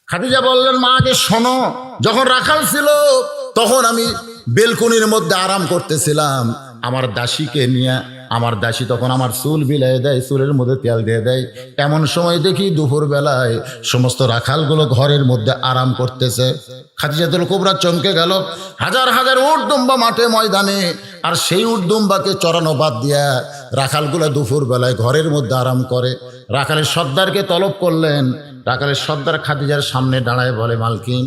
খাদিজা বললেন, মা আগে শোনো, যখন রাখাল ছিল তখন আমি বেলকনির মধ্যে আরাম করতেছিলাম আমার দাসীকে নিয়ে। আমার দাসী তখন আমার চুল বিলাই দেয়, চুলের মধ্যে তেল দিয়ে দেয়। এমন সময় দেখি দুপুর বেলায় সমস্ত রাখালগুলো ঘরের মধ্যে আরাম করতেছে। খাদিজাতুল কুবরা চমকে গেল। হাজার হাজার উট দুম্বা মাঠে ময়দানে, আর সেই উট দুম্বাকে চড়ানো বাদ দিয়া রাখালগুলো দুপুর বেলায় ঘরের মধ্যে আরাম করে। রাখালের সর্দারকে তলব করলেন। রাখালের সর্দার খাদিজার সামনে দাঁড়ায় বলে, মালকিন,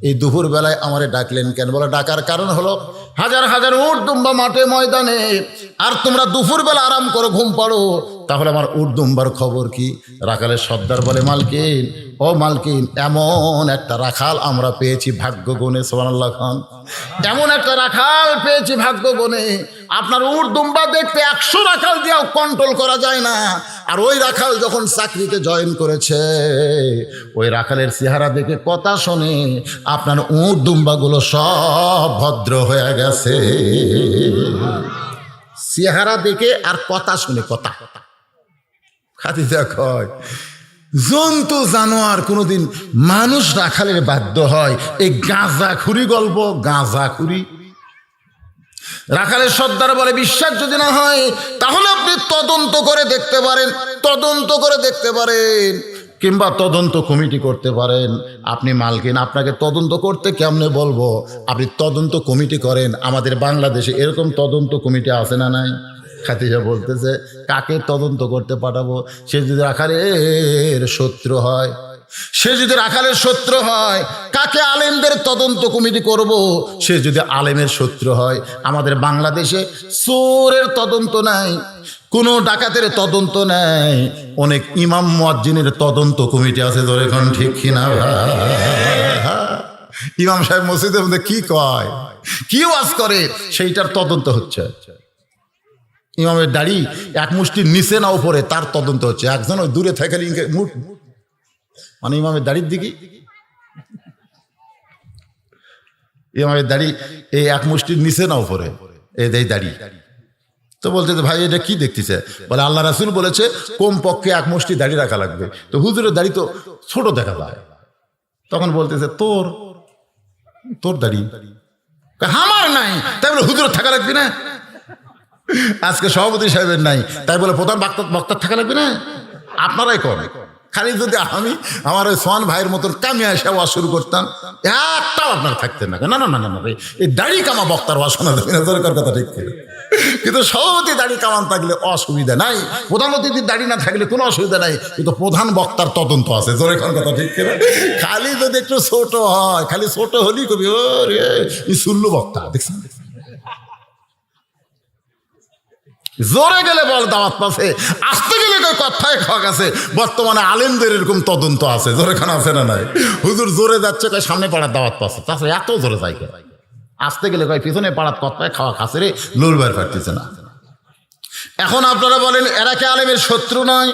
এই দুপুর বেলায় আমারে ডাকলেন কেন? বলে, ডাকার কারণ হলো হাজার হাজার উট দুম্বা মাঠে ময়দানে, আর তোমরা দুপুর বেলা আরাম করো, ঘুম পাড়ো, তাহলে আমার উট দুম্বার খবর কি? রাখালের সর্দার বলে, মালকিন, ও মালকিন, এমন একটা রাখাল আমরা পেয়েছি ভাগ্য গুণে। সুবহানাল্লাহ খান, এমন একটা রাখাল পেয়েছি ভাগ্য গুণে। আপনার উট দুম্বা দেখতে 100 রাখাল দিয়েও কন্ট্রোল করা যায় না। আর ওই রাখাল যখন চাকরিতে জয়েন করেছে, ওই রাখালের চেহারা দেখে, কথা শোনে, আপনার উট দুম্বাগুলো সব ভদ্র হয়ে গেছে। চেহারা দেখে আর কথা শুনে, কথা। খাদিজা কয়, জন্তু জানোয়ার কোনোদিন মানুষ রাখালের বাধ্য হয়? এই গাঁজাখুরি গল্প, গাঁজাখুরি। রাখালের সর্দার বলে, বিশ্বাস যদি না হয় তাহলে আপনি তদন্ত করে দেখতে পারেন, তদন্ত করে দেখতে পারেন, কিংবা তদন্ত কমিটি করতে পারেন। আপনি মালকিন, আপনাকে তদন্ত করতে কেমনে বলবো? আপনি তদন্ত কমিটি করেন। আমাদের বাংলাদেশে এরকম তদন্ত কমিটি আছে না নাই? খাদিজা বলতেছে, কাকে তদন্ত করতে পাঠাবো? সে যদি রাখালের শত্রু হয়, সে যদি রাখালের শত্রু হয়, কাকে? আলেমদের তদন্ত কমিটি করব। সে যদি আলেমের শত্রু হয়, আমাদের বাংলাদেশে চোরের তদন্ত নাই, কোনো ডাকাতের তদন্ত নাই, অনেক ইমাম মুয়াজ্জিনের তদন্ত কমিটি আছে। ধরে এখন ঠিক কিনা? ইমাম সাহেব মসজিদের মধ্যে কি কয়, কি ওয়াজ করে, সেইটার তদন্ত হচ্ছে। ইমামের দাড়ি এক মুষ্টির নিচে না উপরে, তার তদন্ত হচ্ছে। একজন ওই দূরে থেকে মুঠ, মানে ইমামের দাড়ির দিকে, ইমামের দাড়ি এই এক মুষ্টির নিচে না উপরে, এই দাড়ি। তো বলতে, ভাই এটা কি দেখতেছে? বলে, আল্লাহ রাসূল বলেছে কমপক্ষে এক মুষ্টি দাড়ি রাখা লাগবে। তো হুজুরের দাড়ি তো ছোট দেখা যায়। তখন বলতেছে, তোর দাড়ি আমার নাই, তাই বলে হুজুরের থাকা লাগবে না? আজকে সভাপতি সাহেবের নাই, তাই বলে প্রধান বক্তার থাকা লাগবে না? আপনারাই করেন। খালি যদি আমি আমার ওই সোহান ভাইয়ের মতন কামিয়া এসে ওয়াজ শুরু করতাম, একটাও আপনার থাকতেন না। না না না না, এই দাড়ি কামা বক্তার ওয়াজ শোনা যাবে না, দরকার কথা ঠিক। কিন্তু সভাপতি দাড়ি কামান থাকলে অসুবিধা নাই, প্রধান অতিথির দাড়ি না থাকলে কোনো অসুবিধা নাই, কিন্তু প্রধান বক্তার তদন্ত আছে। জোরে কোন কথা ঠিক কিনা? খালি যদি একটু ছোট হয়, খালি ছোট হলেই কবি, ও রে সুল্লু বক্তা, দেখছেন? জোরে গেলে বল দাওয়াত পাশে, আসতে গেলে কথায় খাওয়া গেছে। বর্তমানে আলেমদের এরকম তদন্ত আছে। জোরে খান আছে না নাই? হুজুর জোরে যাচ্ছে, কয় সামনে পাড়ার দাওয়াত পাশে, তাছাড়া এত জোরে যাই, আসতে গেলে কয় পিছনে পাড়ার কথায় খাওয়া খাসে রে, লুলবার পারতেছে না। এখন আপনারা বলেন, এরা কি আলেমের শত্রু নয়?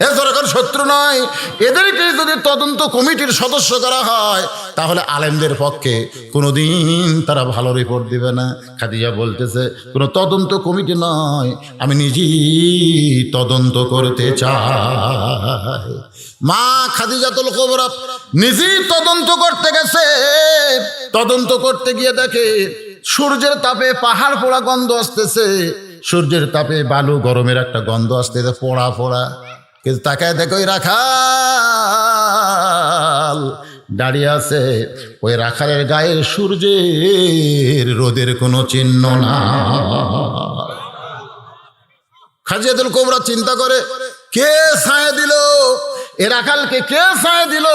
এখন শত্রু নয়। এদেরকে যদি তদন্ত কমিটির সদস্য করা হয়, তাহলে আলেমদের পক্ষে কোনোদিন তারা ভালো রিপোর্ট দিবে না। খাদিজা বলতেছে, কোনো তদন্ত কমিটি নয়, আমি নিজেই তদন্ত করতে চাই। মা খাদিজাতুল কুবরা নিজেই তদন্ত করতে গেছে। তদন্ত করতে গিয়ে দেখে সূর্যের তাপে পাহাড় পোড়া গন্ধ আসতেছে, সূর্যের তাপে বালু গরমের একটা গন্ধ আসতেছে, পোড়া পোড়া। কিন্তু তাকায় দেখো, ওই রাখাল দাঁড়িয়ে আছে, ওই রাখালের গায়ে সূর্যের রোদের কোনো চিহ্ন না। খাদিজাতুল কুবরা চিন্তা করে, কে ছায়া দিল এ রাখালকে, কে ছায়া দিল?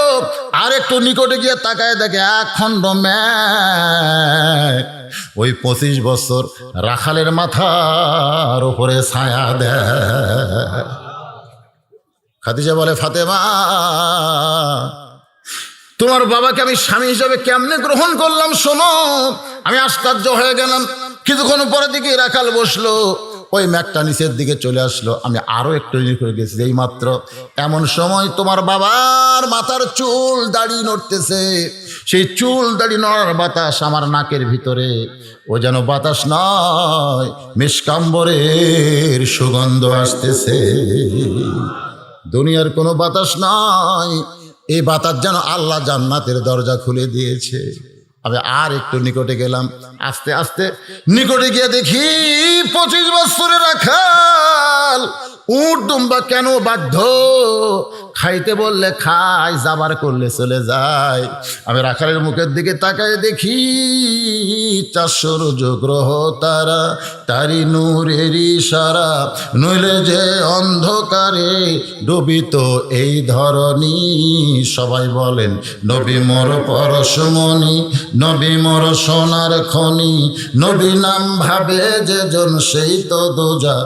আর একটু নিকটে গিয়ে তাকায় দেখে এক খণ্ড মেঘ ওই 25 বছর রাখালের মাথার উপরে ছায়া দেয়। খাদিজা বলে, ফাতেমা, তোমার বাবাকে আমি স্বামী হিসাবে কেমনে গ্রহণ করলাম শোনো। আমি আশ্চর্য হয়ে গেলাম। কিছুক্ষণ পরে দিকে রাখাল বসলো, ওই মেঘটা নিচের দিকে চলে আসলো। আমি আরো একটু করে গেছি, এই মাত্র এমন সময় তোমার বাবার মাথার চুল দাড়ি নড়তেছে। সেই চুল দাড়ি নড়ার বাতাস আমার নাকের ভিতরে, ও যেন বাতাস নয়, মিষ্কাম্বরের সুগন্ধ আসতেছে। দুনিয়ার কোনো বাতাস নয়, এই বাতাস যেন আল্লাহ জান্নাতের দরজা খুলে দিয়েছে। আমি আর একটু নিকটে গেলাম, আস্তে আস্তে নিকটে গিয়ে দেখি 25 বছরের রাখাল। উট দুম্বা কেন বাধ্য? খাইতে বললে খায়, যাবার করলে চলে যায়। আমি রাখালের মুখের দিকে তাকায় দেখি 400 গ্রহ তারা, তারি নূরের ইশারা, নইলে যে অন্ধকারে ডুবিত এই ধরনী। সবাই বলেন নবী মোর পরশমণি, নবী মোর সোনার খনি, নবী নাম ভাবে যেজন সেই তো দোজা।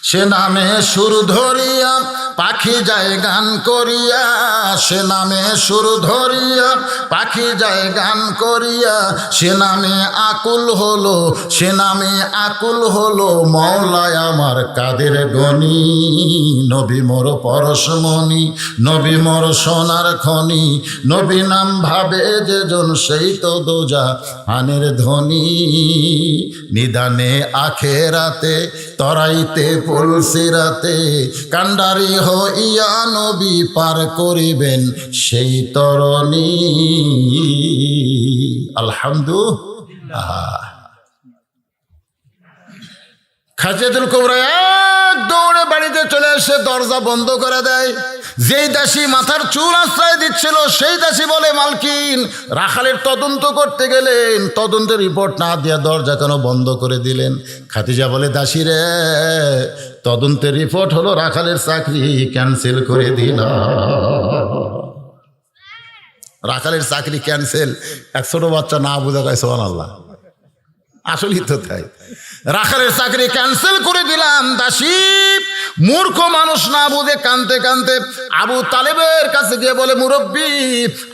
সে নামে সুর ধরিয়া পাখি যায় গান করিয়া, সে নামে সুর ধরিয়া পাখি যায় গান করিয়া, সে নামে আকুল হলো, সে নামে আকুল হলো মওলায় আমার কাদের গনি। নবী মোর পরশমণি, নবী মোর সোনার খনি, নবী নাম ভাবে যেজন সেই তো দোজা আনের ধ্বনি। নিদানে আখেরাতে তরাইতে পুলসিরাতে, কান্ডারি হইয়া নবী পার করিবেন সেই তরণী। আলহামদুলিল্লাহ। খাদিজাতুল কুবরা এক দৌড়ে বাড়িতে চলে এসে দরজা বন্ধ করে দেয়। যেই দাসী মাথার চুল আশ্রয় দিচ্ছিল সেই দাসী বলে, মালকিন রাখালের তদন্ত করতে গেলেন, তদন্তের রিপোর্ট না দিয়ে দরজা কেন বন্ধ করে দিলেন? খাদিজা বলে, দাসী রে, তদন্তের রিপোর্ট হলো রাখালের চাকরি ক্যান্সেল করে দিল। রাখালের চাকরি ক্যান্সেল, এক ছোট বাচ্চা না বুঝা গায় সুবহানাল্লাহ। আসলেই তো তাই, রাখালের চাকরি ক্যান্সেল করে দিলাম। দাসী মূর্খ মানুষ না বুঝে কানতে কানতে আবু তালেবের কাছে গিয়ে বলে, মুরব্বী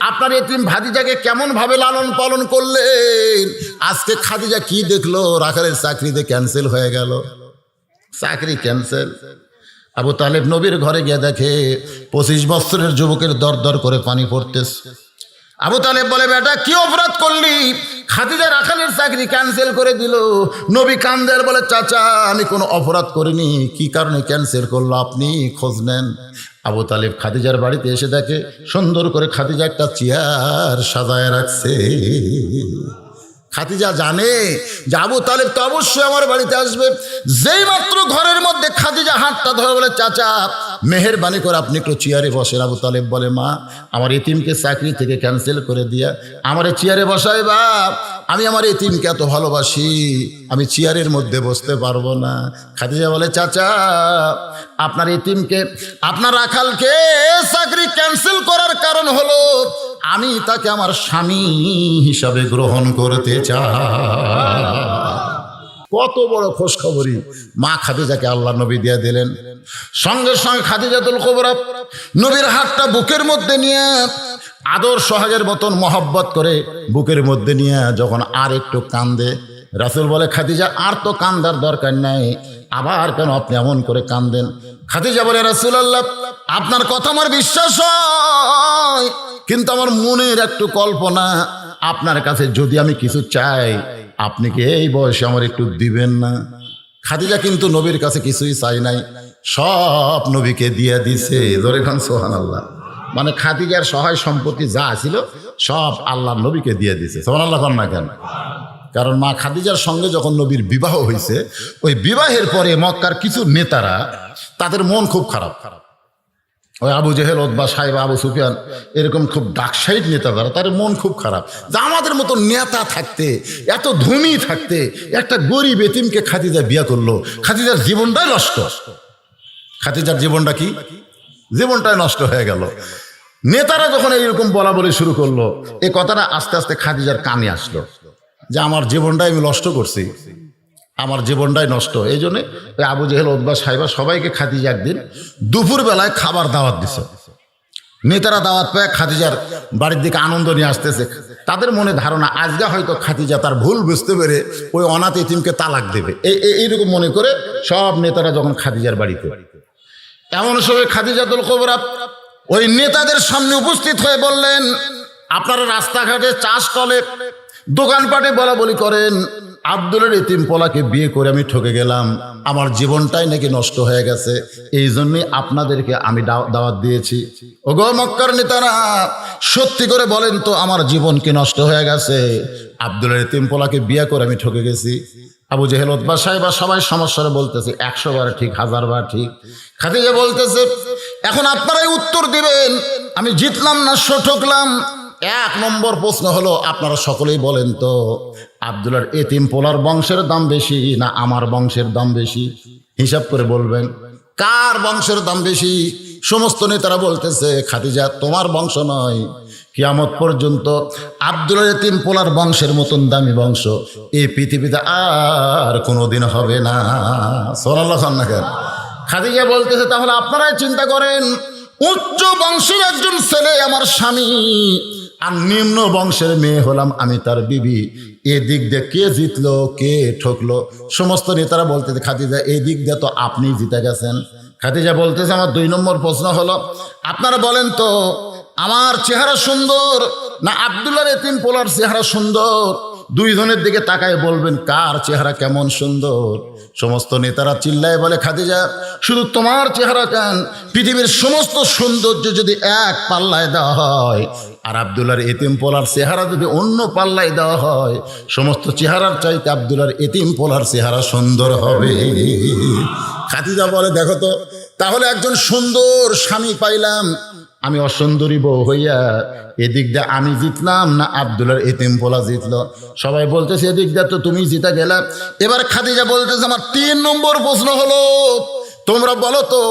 আপনার এতিম ভাতিজাকে কেমন ভাবে লালন পালন করলেন, আজকে খাদিজা কি দেখলো রাখালের চাকরিতে ক্যান্সেল হয়ে গেল। চাকরি ক্যান্সেল। আবু তালেব নবীর ঘরে গিয়ে দেখে 25 বছরের যুবকের দর দর করে পানি পড়তেছে। আবু তালেব বলে, বেটা কি অপরাধ করলি? খাদিজা রাখালের চাকরি ক্যান্সেল করে দিল। নবী কান্দের বলে, চাচা আমি কোনো অপরাধ করিনি, কি কারণে ক্যান্সেল করলো আপনি খোঁজ নেন। আবু তালেব খাদিজার বাড়িতে এসে দেখে সুন্দর করে খাদিজা একটা চেয়ার সাজায় রাখছে। খাদিজা জানে যে আবু তালেব তো অবশ্যই আমার বাড়িতে আসবে। যেই মাত্র ঘরের মধ্যে খাদিজা হাতটা ধরে বলে, চাচা মেহেরবানি করে আপনি একটু চেয়ারে বসেন। আবু তালেব বলে, মা আমার এতিমকে চাকরি থেকে ক্যান্সেল করে দিয়া আমার চেয়ারে বসাই বাপ, আমি আমার এতিমকে এত ভালোবাসি, আমি চেয়ারের মধ্যে বসতে পারবো না। খাদিজা বলে, চাচা আপনার এতিমকে, আপনার রাখালকে চাকরি ক্যান্সেল করার কারণ হলো আমি তাকে আমার স্বামী হিসাবে গ্রহণ করতে চাই। কত বড় খোঁজখবরই মা খাদিজাকে আল্লাহ নবী দিয়ে দিলেন। সঙ্গে সঙ্গে খাদিজাতুল কুবরা নবীর হাতটা বুকের মধ্যে নিয়ে আদর সোহাগের মতন মহব্বত করে বুকের মধ্যে নিয়ে যখন আর একটু কান্দে, রাসূল বলে, খাদিজা আর তো কান্দার দরকার নাই, আবার কেন আপনি এমন করে কান্দেন? খাদিজা বলে, রাসূলুল্লাহ আপনার কথা আমার বিশ্বাস হয়, কিন্তু আমার মনের একটু কল্পনা, আপনার কাছে যদি আমি কিছু চাই আপনি কি এই বয়সে আমার একটু দিবেন না? খাদিজা কিন্তু নবীর কাছে কিছুই চাই নাই, সব নবীকে দিয়ে দিছে। ধরে খান সুবহানাল্লাহ। মানে খাদিজার সহায় সম্পত্তি যা ছিল সব আল্লাহ নবীকে দিয়ে দিছে। সুবহানাল্লাহ কর না কেন? কারণ মা খাদিজার সঙ্গে যখন নবীর বিবাহ হয়েছে, ওই বিবাহের পরে মক্কার কিছু নেতারা তাদের মন খুব খারাপ। ওই আবু জেহেল, উতবা, সাইবা, আবু সুফিয়ান এরকম খুব ডাকসাইড নেতা যারা, তাদের মন খুব খারাপ যে আমাদের মতো নেতা থাকতে, এত ধনী থাকতে একটা গরিব এতিমকে খাদিজা বিয়া করলো, খাদিজার জীবনটাই নষ্ট। খাদিজার জীবনটা কি? জীবনটাই নষ্ট হয়ে গেল। নেতারা যখন এইরকম বলা বলি শুরু করলো, এই কথাটা আস্তে আস্তে খাদিজার কানে আসলো যে আমার জীবনটাই আমি নষ্ট করছি, আমার জীবনটাই নষ্ট। এই জন্যে ওই আবু জেহেল, উতবা, সাইবা সবাইকে খাদিজা একদিন দুপুর বেলায় খাবার দাওয়াত দিছে। নেতারা দাওয়াত পেয়ে খাদিজার বাড়ির দিকে আনন্দ নিয়ে আসতেছে। তাদের মনে ধারণা আজকে হয়তো খাদিজা তার ভুল বুঝতে পেরে ওই অনাথ এতিমকে তালাক দেবে, এইরকম মনে করে সব নেতারা যখন খাদিজার বাড়িতে, এমন সময় খাদিজাতুল কুবরা ওই নেতাদের সামনে উপস্থিত হয়ে বললেন, আপনারা রাস্তাঘাটে চাষ কলে দোকানপাটে বলা বলি করেন, আব্দুলের এতিম পোলাকে বিয়ে করে আমি ঠকে গেলাম, আমার জীবনটাই নাকি নষ্ট হয়ে গেছে, এই জন্যই আপনাদেরকে আমি দাওয়াত দিয়েছি। ওগো মক্কার নেতারা, সত্যি করে বলেন তো আমার জীবন কি নষ্ট হয়ে গেছে? আব্দুলের এতিম পোলাকে বিয়ে করে আমি ঠকে গেছি। আবু জেহেল, উতবা, সাইবা সবাই সমস্যারে বলতেছে 100 বার ঠিক, 1000 বার ঠিক। খাদিজা বলতেছে এখন আপনারাই উত্তর দিবেন, আমি জিতলাম না ঠকলাম। 1 নম্বর প্রশ্ন হলো, আপনারা সকলেই বলেন তো আব্দুল্লাহর এতিম পোলার বংশের দাম বেশি না আমার বংশের দাম বেশি? হিসাব করে বলবেন কার বংশের দাম বেশি। সমস্ত নেতারা বলতেছে খাদিজা তোমার বংশ নয়, কিয়ামত পর্যন্ত আব্দুল্লাহর এতিম পোলার বংশের মতন দামি বংশ এই পৃথিবীতে আর কোনোদিন হবে না। সুবহানাল্লাহ। খাদিজা বলতেছে তাহলে আপনারাই চিন্তা করেন, উচ্চ বংশের একজন ছেলে আমার স্বামী, আর নিম্ন বংশের মেয়ে হলাম আমি তার বিবি, এদিক দিয়ে কে জিতলো কে ঠকলো? সমস্ত নেতারা বলতেছে খাদিজা এই দিক দিয়ে তো আপনি জিতে গেছেন। খাদিজা বলতেছে আমার 2 নম্বর প্রশ্ন হলো, আপনারা বলেন তো আমার চেহারা সুন্দর না আব্দুল্লাহর এতিম পোলার চেহারা সুন্দর? 2 জনের দিকে তাকায় বলবেন কার চেহারা কেমন সুন্দর। সমস্ত নেতারা চিল্লায় বলে খাদিজা শুধু তোমার চেহারা কেন, পৃথিবীর সমস্ত সৌন্দর্য যদি এক পাল্লায় দেওয়া হয় আর আব্দুল্লাহর এতিম পোলার চেহারা যদি অন্য পাল্লায় দেওয়া হয়, সমস্ত চেহারার চাইতে আব্দুল্লাহর এতিম পোলার চেহারা সুন্দর হবে। খাদিজা বলে দেখো তো, তাহলে একজন সুন্দর স্বামী পাইলাম, আমি অসুন্দরী বউ হইয়া এদিক দিয়ে আমি জিতলাম না আব্দুল্লাহর এতিম পোলা জিতলো? সবাই বলতেছে এদিক দিয়ে তো তুমি জিতা গেলা। এবার খাদিজা বলতেছে আমার 3 নম্বর প্রশ্ন হলো, তোমরা বলো তো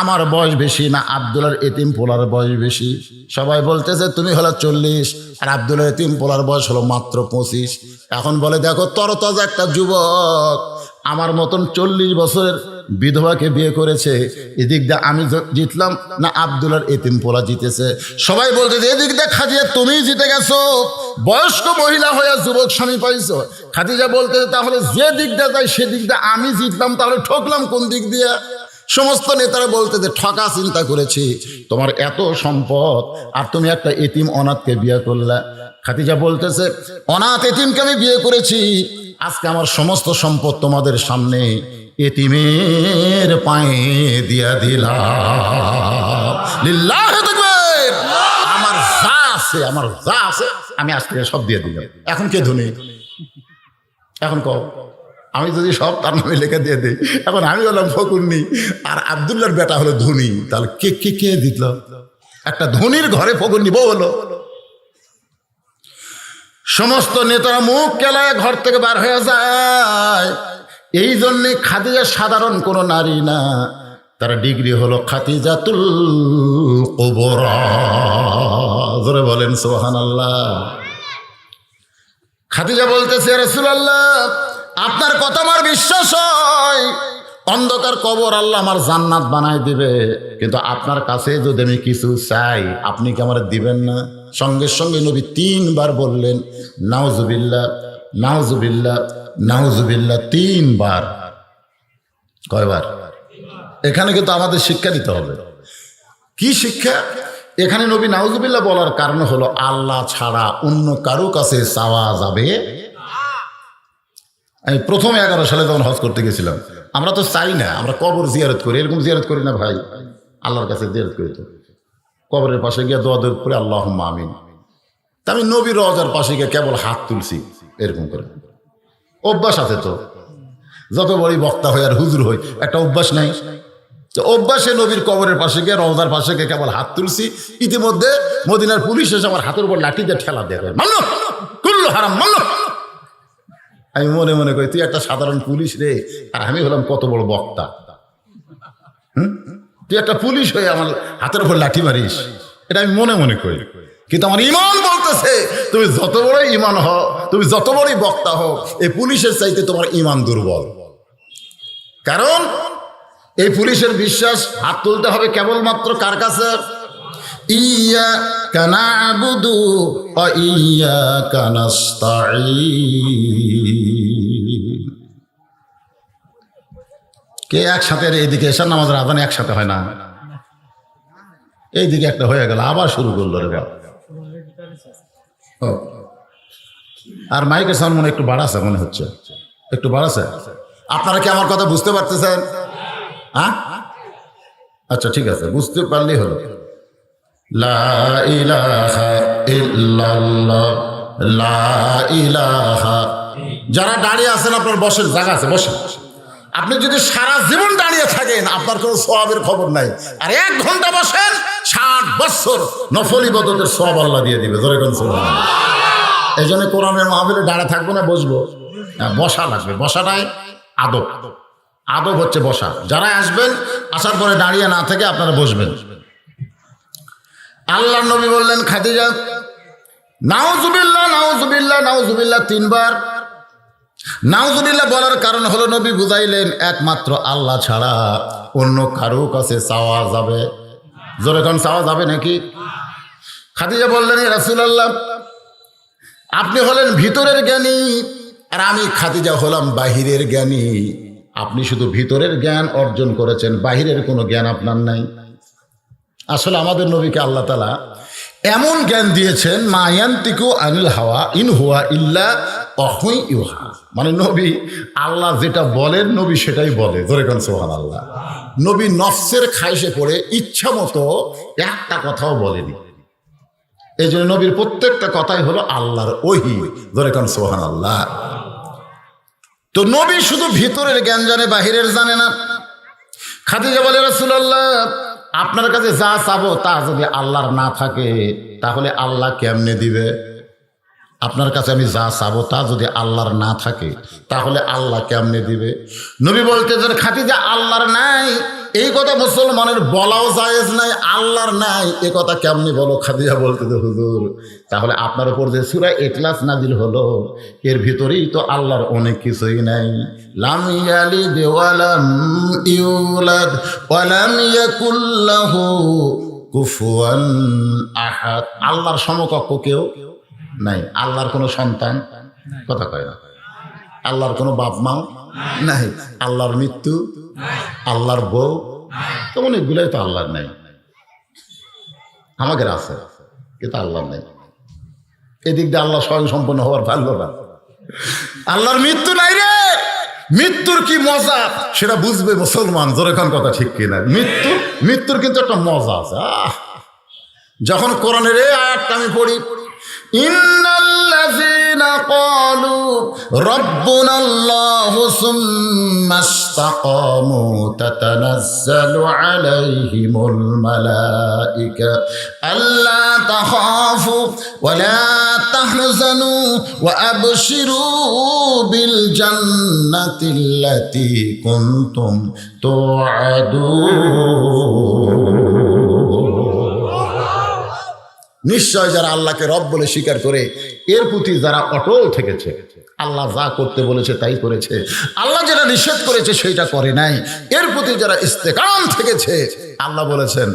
আমার বয়স বেশি না আব্দুল্লাহর এতিম পোলার বয়স বেশি? সবাই বলতেছে তুমি হলো 40 আর আব্দুল্লাহর এতিম পোলার বয়স হলো মাত্র 25। এখন বলে দেখো তরতাজা একটা যুবক আমার মতন 40 বছরের বিধবাকে বিয়ে করেছে, এদিক দিয়ে আমি জিতলাম না আব্দুল্লাহর এতিম পোলা জিতেছে? সবাই বলতেছে এদিক দিয়ে খাদিজা তুমি জিতে গেছো, বয়স্ক মহিলা হয়ে যুবক স্বামী পাইছো। খাদিজা বলতেছে তাহলে যে দিক দিয়ে যাই সেদিক দিয়ে আমি জিতলাম, তাহলে ঠকলাম কোন দিক দিয়ে? সমস্ত নেতারা বলতেছে ঠকা চিন্তা করেছি, তোমার এত সম্পদ আর তুমি একটা এতিম অনাথকে বিয়ে করলা। খাদিজা বলতেছে অনাথ এতিমকে আমি বিয়ে করেছি, আজকে আমার সমস্ত সম্পদ তোমাদের সামনে এতিমের পায়ে দিয়া দিলাম। লিল্লাহি তাকবীর। আমার যা আছে আমি আজ থেকে সব দিয়ে দিলাম। এখন কে ধনী? এখন কও, আমি যদি সব তার নামে লিখে দিয়ে দিই, এখন আমি হলাম ফকুন্নি আর আব্দুল্লাহর বেটা হলো ধনী, তাহলে কে কে কে দিল? একটা ধনীর ঘরে ফকুন্নি বউ হলো। সমস্ত নেতারা মুখ কেলায় ঘর থেকে বার হয়ে যায়। এই জন্যে খাদিজা সাধারণ কোনো নারী না, তার ডিগ্রি হলো খাদিজাতুল কুবরা। জোরে বলেন সুবহানাল্লাহ। খাদিজা বলতেছে রাসূলুল্লাহ আপনার কথা আমার বিশ্বাস হয়, অন্ধকার কবর আল্লাহ আমার জান্নাত বানায় দিবে, কিন্তু আপনার কাছে যদি আমি কিছু চাই আপনি কি আমার দিবেন না? সঙ্গে সঙ্গে নবী 3 বার বললেন নাউজুবিল্লাহ নাউজুবিল্লাহ নাউজুবিল্লাহ 3 বার। কয়বার? এখানে কিন্তু আমাদের শিক্ষা দিতে হবে। কি শিক্ষা? এখানে নবী নাউজুবিল্লাহ বলার কারণ হলো আল্লাহ ছাড়া অন্য কারো কাছে চাওয়া যাবে। আমি প্রথম 11 সালে যখন হজ করতে গেছিলাম, আমরা তো চাই না, আমরা কবর জিয়ারত করি, এরকম জিয়ারত করি না ভাই, আল্লাহর কাছে জিয়ারত করি। তো কবরের পাশে গিয়ে দোয়া দোয়া করে আল্লাহুম্মা আমিন। তা আমি নবীর রওজার পাশে গিয়ে কেবল হাত তুলছি এরকম করে। অভ্যাস আছে তো, যত বড়ই বক্তা হয় আর হুজুর হই, একটা অভ্যাস নাই? তো অভ্যাসে নবীর কবরের পাশে গিয়ে রওজার পাশে গিয়ে কেবল হাত তুলছি। ইতিমধ্যে মদিনার পুলিশ এসে আমার হাতের উপর লাঠি দিয়ে ঠেলা দেয়, মানো কুল্লু হারাম মানো। আমি মনে মনে করি তুই একটা সাধারণ পুলিশ রে, আর আমি হলাম কত বড় বক্তা। তুই একটা পুলিশ হয়ে আমার হাতের উপর লাঠি মারিস, এটা আমি মনে মনে করি। কিন্তু আমার ইমান বলতেছে তুমি যত বড়ই ইমান হও, তুমি যত বড়ই বক্তা হও, এই পুলিশের চাইতে তোমার ইমান দুর্বল। কারণ এই পুলিশের বিশ্বাস হাত তুলতে হবে কেবলমাত্র কার কাছে? ইয়্যাকা না'বুদু ওয়া ইয়্যাকা নাস্তাঈন। কে একসাথে এইদিকে এশার নামাজের আযান একসাথে হয় না? এইদিকে একটা হয়ে গেল, আবার শুরু করলো রে বাবা। আর মাইকের সাউন্ড মনে একটু বাড়াছে মনে হচ্ছে, একটু বাড়াছে। আপনারা কি আমার কথা বুঝতে পারতেছেন? হ্যাঁ, আচ্ছা ঠিক আছে, বুঝতে পারলেই হলো। লা ইলাহা ইল্লাল্লাহ, লা ইলাহা। যারা দাঁড়িয়ে আছেন আপনার বসেন, জায়গা আছে বসেন। আপনি যদি সারা জীবন দাঁড়িয়ে থাকেন আপনার কোনো সওয়াবের খবর নাই, আর 1 ঘন্টা বসেন 60 বছর নফল ইবাদতের সওয়াব আল্লাহ দিয়ে দিবে। ধরে কোন সুবহানাল্লাহ। এই জন্য কোরআনের মাহফিলে দাঁড়া থাকবো না, বসবো। বসা লাগবে, বসাটাই আদব। আদব হচ্ছে বসা। যারা আসবেন আসার পরে দাঁড়িয়ে না থেকে আপনারা বসবেন। আল্লাহর নবী বললেন খাদিজা নাউজুবিল্লাহ নাউজুবিল্লাহ নাউজুবিল্লাহ 3 বার। নাউজুবিল্লাহ বলার কারণ হলো নবী বুঝাইলেন একমাত্র আল্লাহ ছাড়া অন্য কারো কাছে চাওয়া যাবে, জোরে কোন চাওয়া যাবে নাকি? খাদিজা বললেন ইয়া রাসূলুল্লাহ, আপনি হলেন ভিতরের জ্ঞানী আর আমি খাদিজা হলাম বাহিরের জ্ঞানী। আপনি শুধু ভিতরের জ্ঞান অর্জন করেছেন, বাহিরের কোনো জ্ঞান আপনার নাই। আসলে আমাদের নবীকে আল্লাহ তাআলা এমন জ্ঞান দিয়েছেন, মা ইয়ান্তিকু আনিল হাওয়া ইন হুয়া ইল্লা ওয়াহয়ুন ইউহা। মানে নবী আল্লাহ যেটা বলেন নবী সেটাই বলে। জোরে কোন সুবহানাল্লাহ। নবী নফসের খাইশে পড়ে ইচ্ছা মতো একটা কথাও বলেনি। এই জন্য নবীর প্রত্যেকটা কথাই হলো আল্লাহর ওহী। জোরে কোন সুবহানাল্লাহ। তো নবী শুধু ভিতরের জ্ঞান জানে, বাহিরের জানে না। খাদিজা বলে রাসূলুল্লাহ, আপনার কাছে যা চাবো তা যদি আল্লাহর না থাকে তাহলে আল্লাহ কেমনে দিবে? আপনার কাছে আমি যা চাবো তা যদি আল্লাহর না থাকে তাহলে আল্লাহ কেমনে দিবে? নবী বলতেছেন খাদিজা আল্লাহর নাই এই কথা মুসলমানের বলাও জায়েজ নাই, আল্লাহর নাই এ কথা কেমনে বলো? খাদিজা বলতেছে হুজুর তাহলে আপনার উপর যে সূরা ইখলাস নাজিল হলো এর ভিতরেই তো আল্লাহর অনেক কিছুই নাই। লাম ইয়ালিদ ওয়া লাম ইউলাদ ওয়া লাম ইয়াকুল লাহু কুফুয়ান আহাদ। আল্লাহর সমকক্ষ কেউ নাই, আল্লাহর কোনো সন্তান কথা কয় না, আল্লাহর কোনো বাপ মাও নাই, আল্লাহর মৃত্যু, আল্লাহর বউ, তো অনেকগুলোই তো আল্লাহর নাই। আমাদের আছে কিন্তু আল্লাহর নাই। এদিক দিয়ে আল্লাহ স্বয়ং সম্পন্ন হওয়ার ভালো না। আল্লাহর মৃত্যু নাই রে, মৃত্যুর কি মজা সেটা বুঝবে মুসলমান। জোরে কোন কথা ঠিক কিনা? মৃত্যুর কিন্তু একটা মজা আছে। যখন কোরআনের এই আয়াতটা আমি পড়ি, ইন্নাল্লাযীনা ক্বালু রাব্বুনাল্লাহু সুম্মা ইসতাকামু তাতানাজ্জালু আলাইহিমুল মালায়েকা আল্লা তাখাফু ওয়া লা তাহজানু ওয়া আবশিরু বিল জান্নাতিল্লাতী কুনতুম তুআদুন। নিশ্চয় যারা আল্লাহকে রব বলে স্বীকার করে এর প্রতি যারা অটল থেকেছে, আল্লাহ যা করতে বলেছে তাই করেছে, আল্লাহ যেটা নিষেধ করেছে সেটা করে নাই, এর প্রতি যারা ইস্তেকাম থেকেছে, আল্লাহ বলেছেন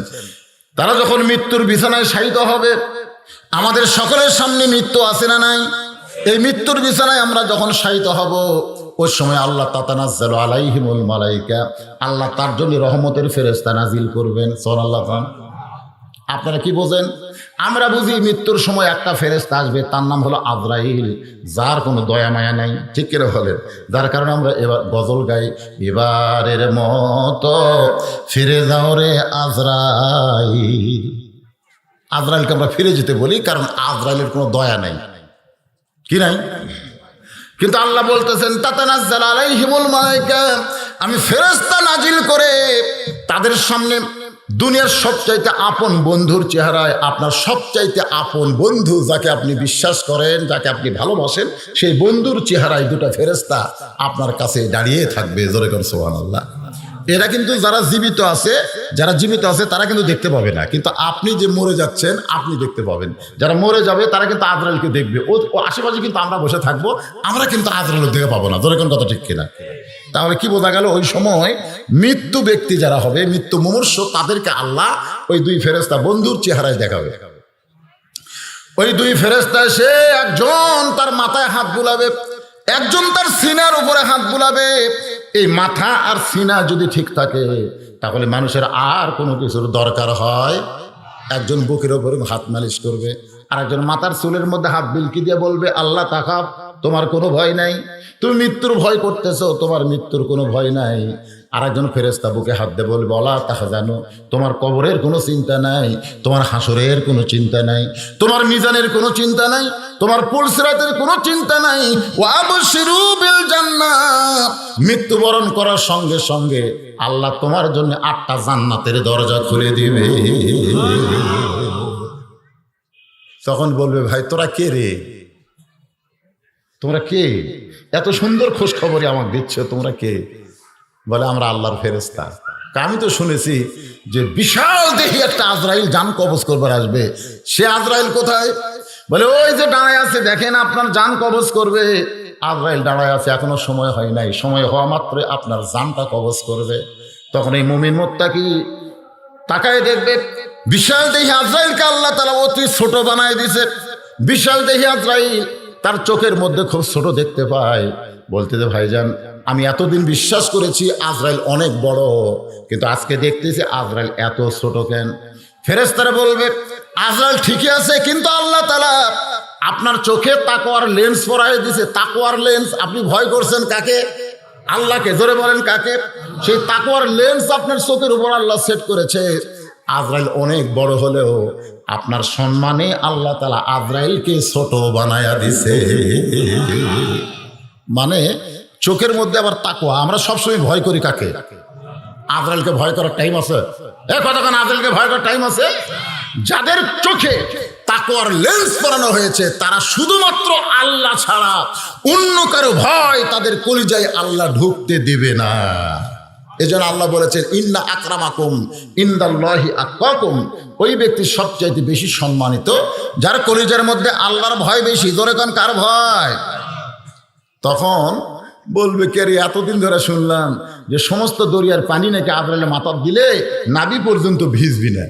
তারা যখন মৃত্যুর বিছানায় শায়িত হবে, আমাদের সকলের সামনে মৃত্যু আছে না নাই? এই মৃত্যুর বিছানায় আমরা যখন শায়িত হব ওই সময় আল্লাহ তাতানাজ্জালু আলাইহিমুল মালায়েকা, আল্লাহ তার জন্য রহমতের ফেরেশতা নাজিল করবেন। সুবহানাল্লাহ। আপনারা কি বোঝেন? আমরা বুঝি মৃত্যুর সময় একটা ফেরেশতা আসবে, তার নাম হলো আজরাইল, যার কোনো দয়া মায়া নাই, ঠিক করে বলেন। যার কারণে আমরা এবার গজল গাই, এবারের মতো ফিরে যাও রে আজরাইল। আজরাইলকে আমরা ফিরে যেতে বলি কারণ আজরাইলের কোনো দয়া নাই, কি নাই? কিন্তু আল্লাহ বলতেছেন তাতানাজ্জালু আলাইহিমুল মালায়েকা, আমি ফেরেশতা নাজিল করে তাদের সামনে দুনিয়ার সবচাইতে আপন বন্ধুর চেহারায় আপনার সবচাইতে আপন বন্ধু যাকে আপনি বিশ্বাস করেন, যাকে আপনি ভালোবাসেন, সেই বন্ধুর চেহারায় দুটো ফেরেশতা আপনার কাছে দাঁড়িয়ে থাকবে। জোরে করে সুবহানাল্লাহ। এরা কিন্তু যারা জীবিত আছে তারা কিন্তু দেখতে পাবে না, কিন্তু আপনি যে মরে যাচ্ছেন আপনি দেখতে পাবেন। যারা মরে যাবে তারা কিন্তু আজরাইলকে দেখবে, ও আশেপাশে কিন্তু আমরা বসে থাকবো, আমরা কিন্তু আজরাইল দেখে পাবো না। জোরে কোন কথা ঠিক কিনা? তাহলে কি বোঝা গেল? ওই সময় মৃত্যু ব্যক্তি যারা হবে, মৃত্যু মুমূর্ষ, তাদেরকে আল্লাহ ওই দুই ফেরেশতা বন্ধুর চেহারায় দেখাবে। ওই দুই ফেরেশতা এসে একজন তার মাথায় হাত বুলাবে, একজন তার সিনার উপরে হাত বুলাবে। এই মাথা আর সিনা যদি ঠিক থাকে তাহলে মানুষের আর কোনো কিছুর দরকার হয়, একজন বুকের উপরে হাত মালিশ করবে, আর একজন মাথার চুলের মধ্যে হাত বিলকি দিয়ে বলবে আল্লাহ তাকাব, তোমার কোনো ভয় নাই, তুমি মৃত্যুর ভয় করতেছো, তোমার মৃত্যুর কোনো ভয় নাই। আর একজন ফেরেশতা বুকে হাত দিয়ে বলবে ওয়ালা তাহজানু, তোমার কবরের কোনো চিন্তা নাই, তোমার হাসরের কোনো চিন্তা নাই, তোমার মিজানের কোনো চিন্তা নাই, তোমার পুলসিরাতের কোনো চিন্তা নাই। ওয়াবশিরু বিল জান্নাহ, মৃত্যুবরণ করার সঙ্গে সঙ্গে আল্লাহ তোমার জন্য 8টা জান্নাতের দরজা খুলে দিবে। তখন বলবে ভাই তোরা কে রে, তোমরা কে, এত সুন্দর খোঁজ খবরই আমাকে দিচ্ছ, তোমরা কে? বলে আমরা আল্লাহর ফেরেশতা। আমি তো শুনেছি যে বিশাল দেহি একটা আজরাইল জান কবজ করবার আসবে। সে আজরাইল কোথায়? বলে ওই যে দাঁড়ায় আছে, দেখেন আপনার জান কবজ করবে। আজরাইল দাঁড়ায় আছে, এখনো সময় হয় নাই, সময় হওয়া মাত্রই আপনার জানটা কবজ করবে। তখন এই মুমিন মুত্তাকি তাকায় দেখবে বিশাল দেহি আজরাইলকে আল্লাহ তাআলা অতি ছোট বানায় দিয়েছে। বিশাল দেহি আজরাইল তার চোখের মধ্যে খুব ছোট দেখতে পায়। বলতে যে ভাইজান আমি এতদিন বিশ্বাস করেছি আজরাইল অনেক বড়, কিন্তু আজকে দেখতেছি আজরাইল এত ছোট কেন? ফেরেশতারা বলবে আজরাইল ঠিকই আছে, কিন্তু আল্লাহ তাআলা আপনার চোখে তাকওয়ার লেন্স পরায় দিয়েছে। তাকওয়ার লেন্স, আপনি ভয় করছেন কাকে? আল্লাহকে। জোরে বলেন কাকে? সেই তাকওয়ার লেন্স আপনার চোখের উপর আল্লাহ সেট করেছে। আজরাইল অনেক বড় হলেও আপনার সম্মানে আল্লাহ তাআলা আজরাইলকে ছোট বানায়া দিছে। মানে চোখের মধ্যে আবার তাকওয়া। আমরা সবসময় ভয় করি কাকে? আজরাইলকে ভয় করার টাইম আছে? কতক্ষণ আজরাইলকে ভয় করার টাইম আছে? যাদের চোখে তাকওয়ার লেন্স পরানো হয়েছে তারা শুধুমাত্র আল্লাহ ছাড়া অন্য কারো ভয় তাদের কলিজায় আল্লাহ ঢুকতে দিবে না। এজন্য আল্লাহ বলেছেন ইন্না আকরামাকুম ইনদাল্লাহি আতকাকুম, ওই ব্যক্তি সবচাইতে বেশি সম্মানিত যার কলিজার মধ্যে আল্লাহর ভয় বেশি। জোরে কোন কার ভয়? তখন বলবে কে রে, এতদিন ধরে শুনলাম যে সমস্ত দরিয়ার পানি নাকি আজরাইলের মাথা দিলে নাভি পর্যন্ত ভিজবি না,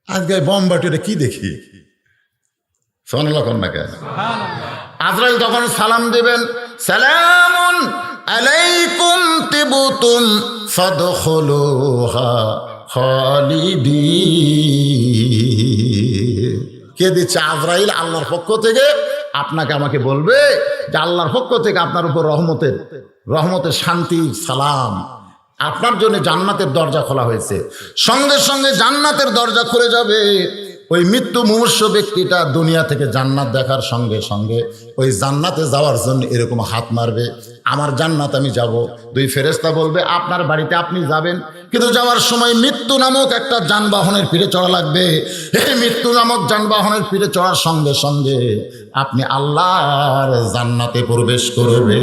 আজকে বোমবাটিটা কি দেখি? সুবহানাল্লাহ কোন না কেন? আজরাইল তখন সালাম দেবেন, সালামুন আলাইকুম তিবতুম ফাদখুলুহা খালিদিন। কে দিচ্ছে? আজরাইল আল্লাহর পক্ষ থেকে আপনাকে আমাকে বলবে যে আল্লাহর পক্ষ থেকে আপনার উপর রহমতের শান্তি সালাম, আপনার জন্য জান্নাতের দরজা খোলা হয়েছে। সঙ্গে সঙ্গে জান্নাতের দরজা খুলে যাবে। ওই মৃত্যু মুমূর্ষ ব্যক্তিটা দুনিয়া থেকে জান্নাত দেখার সঙ্গে সঙ্গে ওই জান্নাতে যাওয়ার জন্য এরকম হাত মারবে, আমার জান্নাত আমি যাব। দুই ফেরেশতা বলবে আপনার বাড়িতে আপনি যাবেন, কিন্তু যাওয়ার সময় মৃত্যু নামক একটা যানবাহনের পিঠে চড়া লাগবে। এই মৃত্যু নামক যানবাহনের পিঠে চড়ার সঙ্গে সঙ্গে আপনি আল্লাহর জান্নাতে প্রবেশ করবে।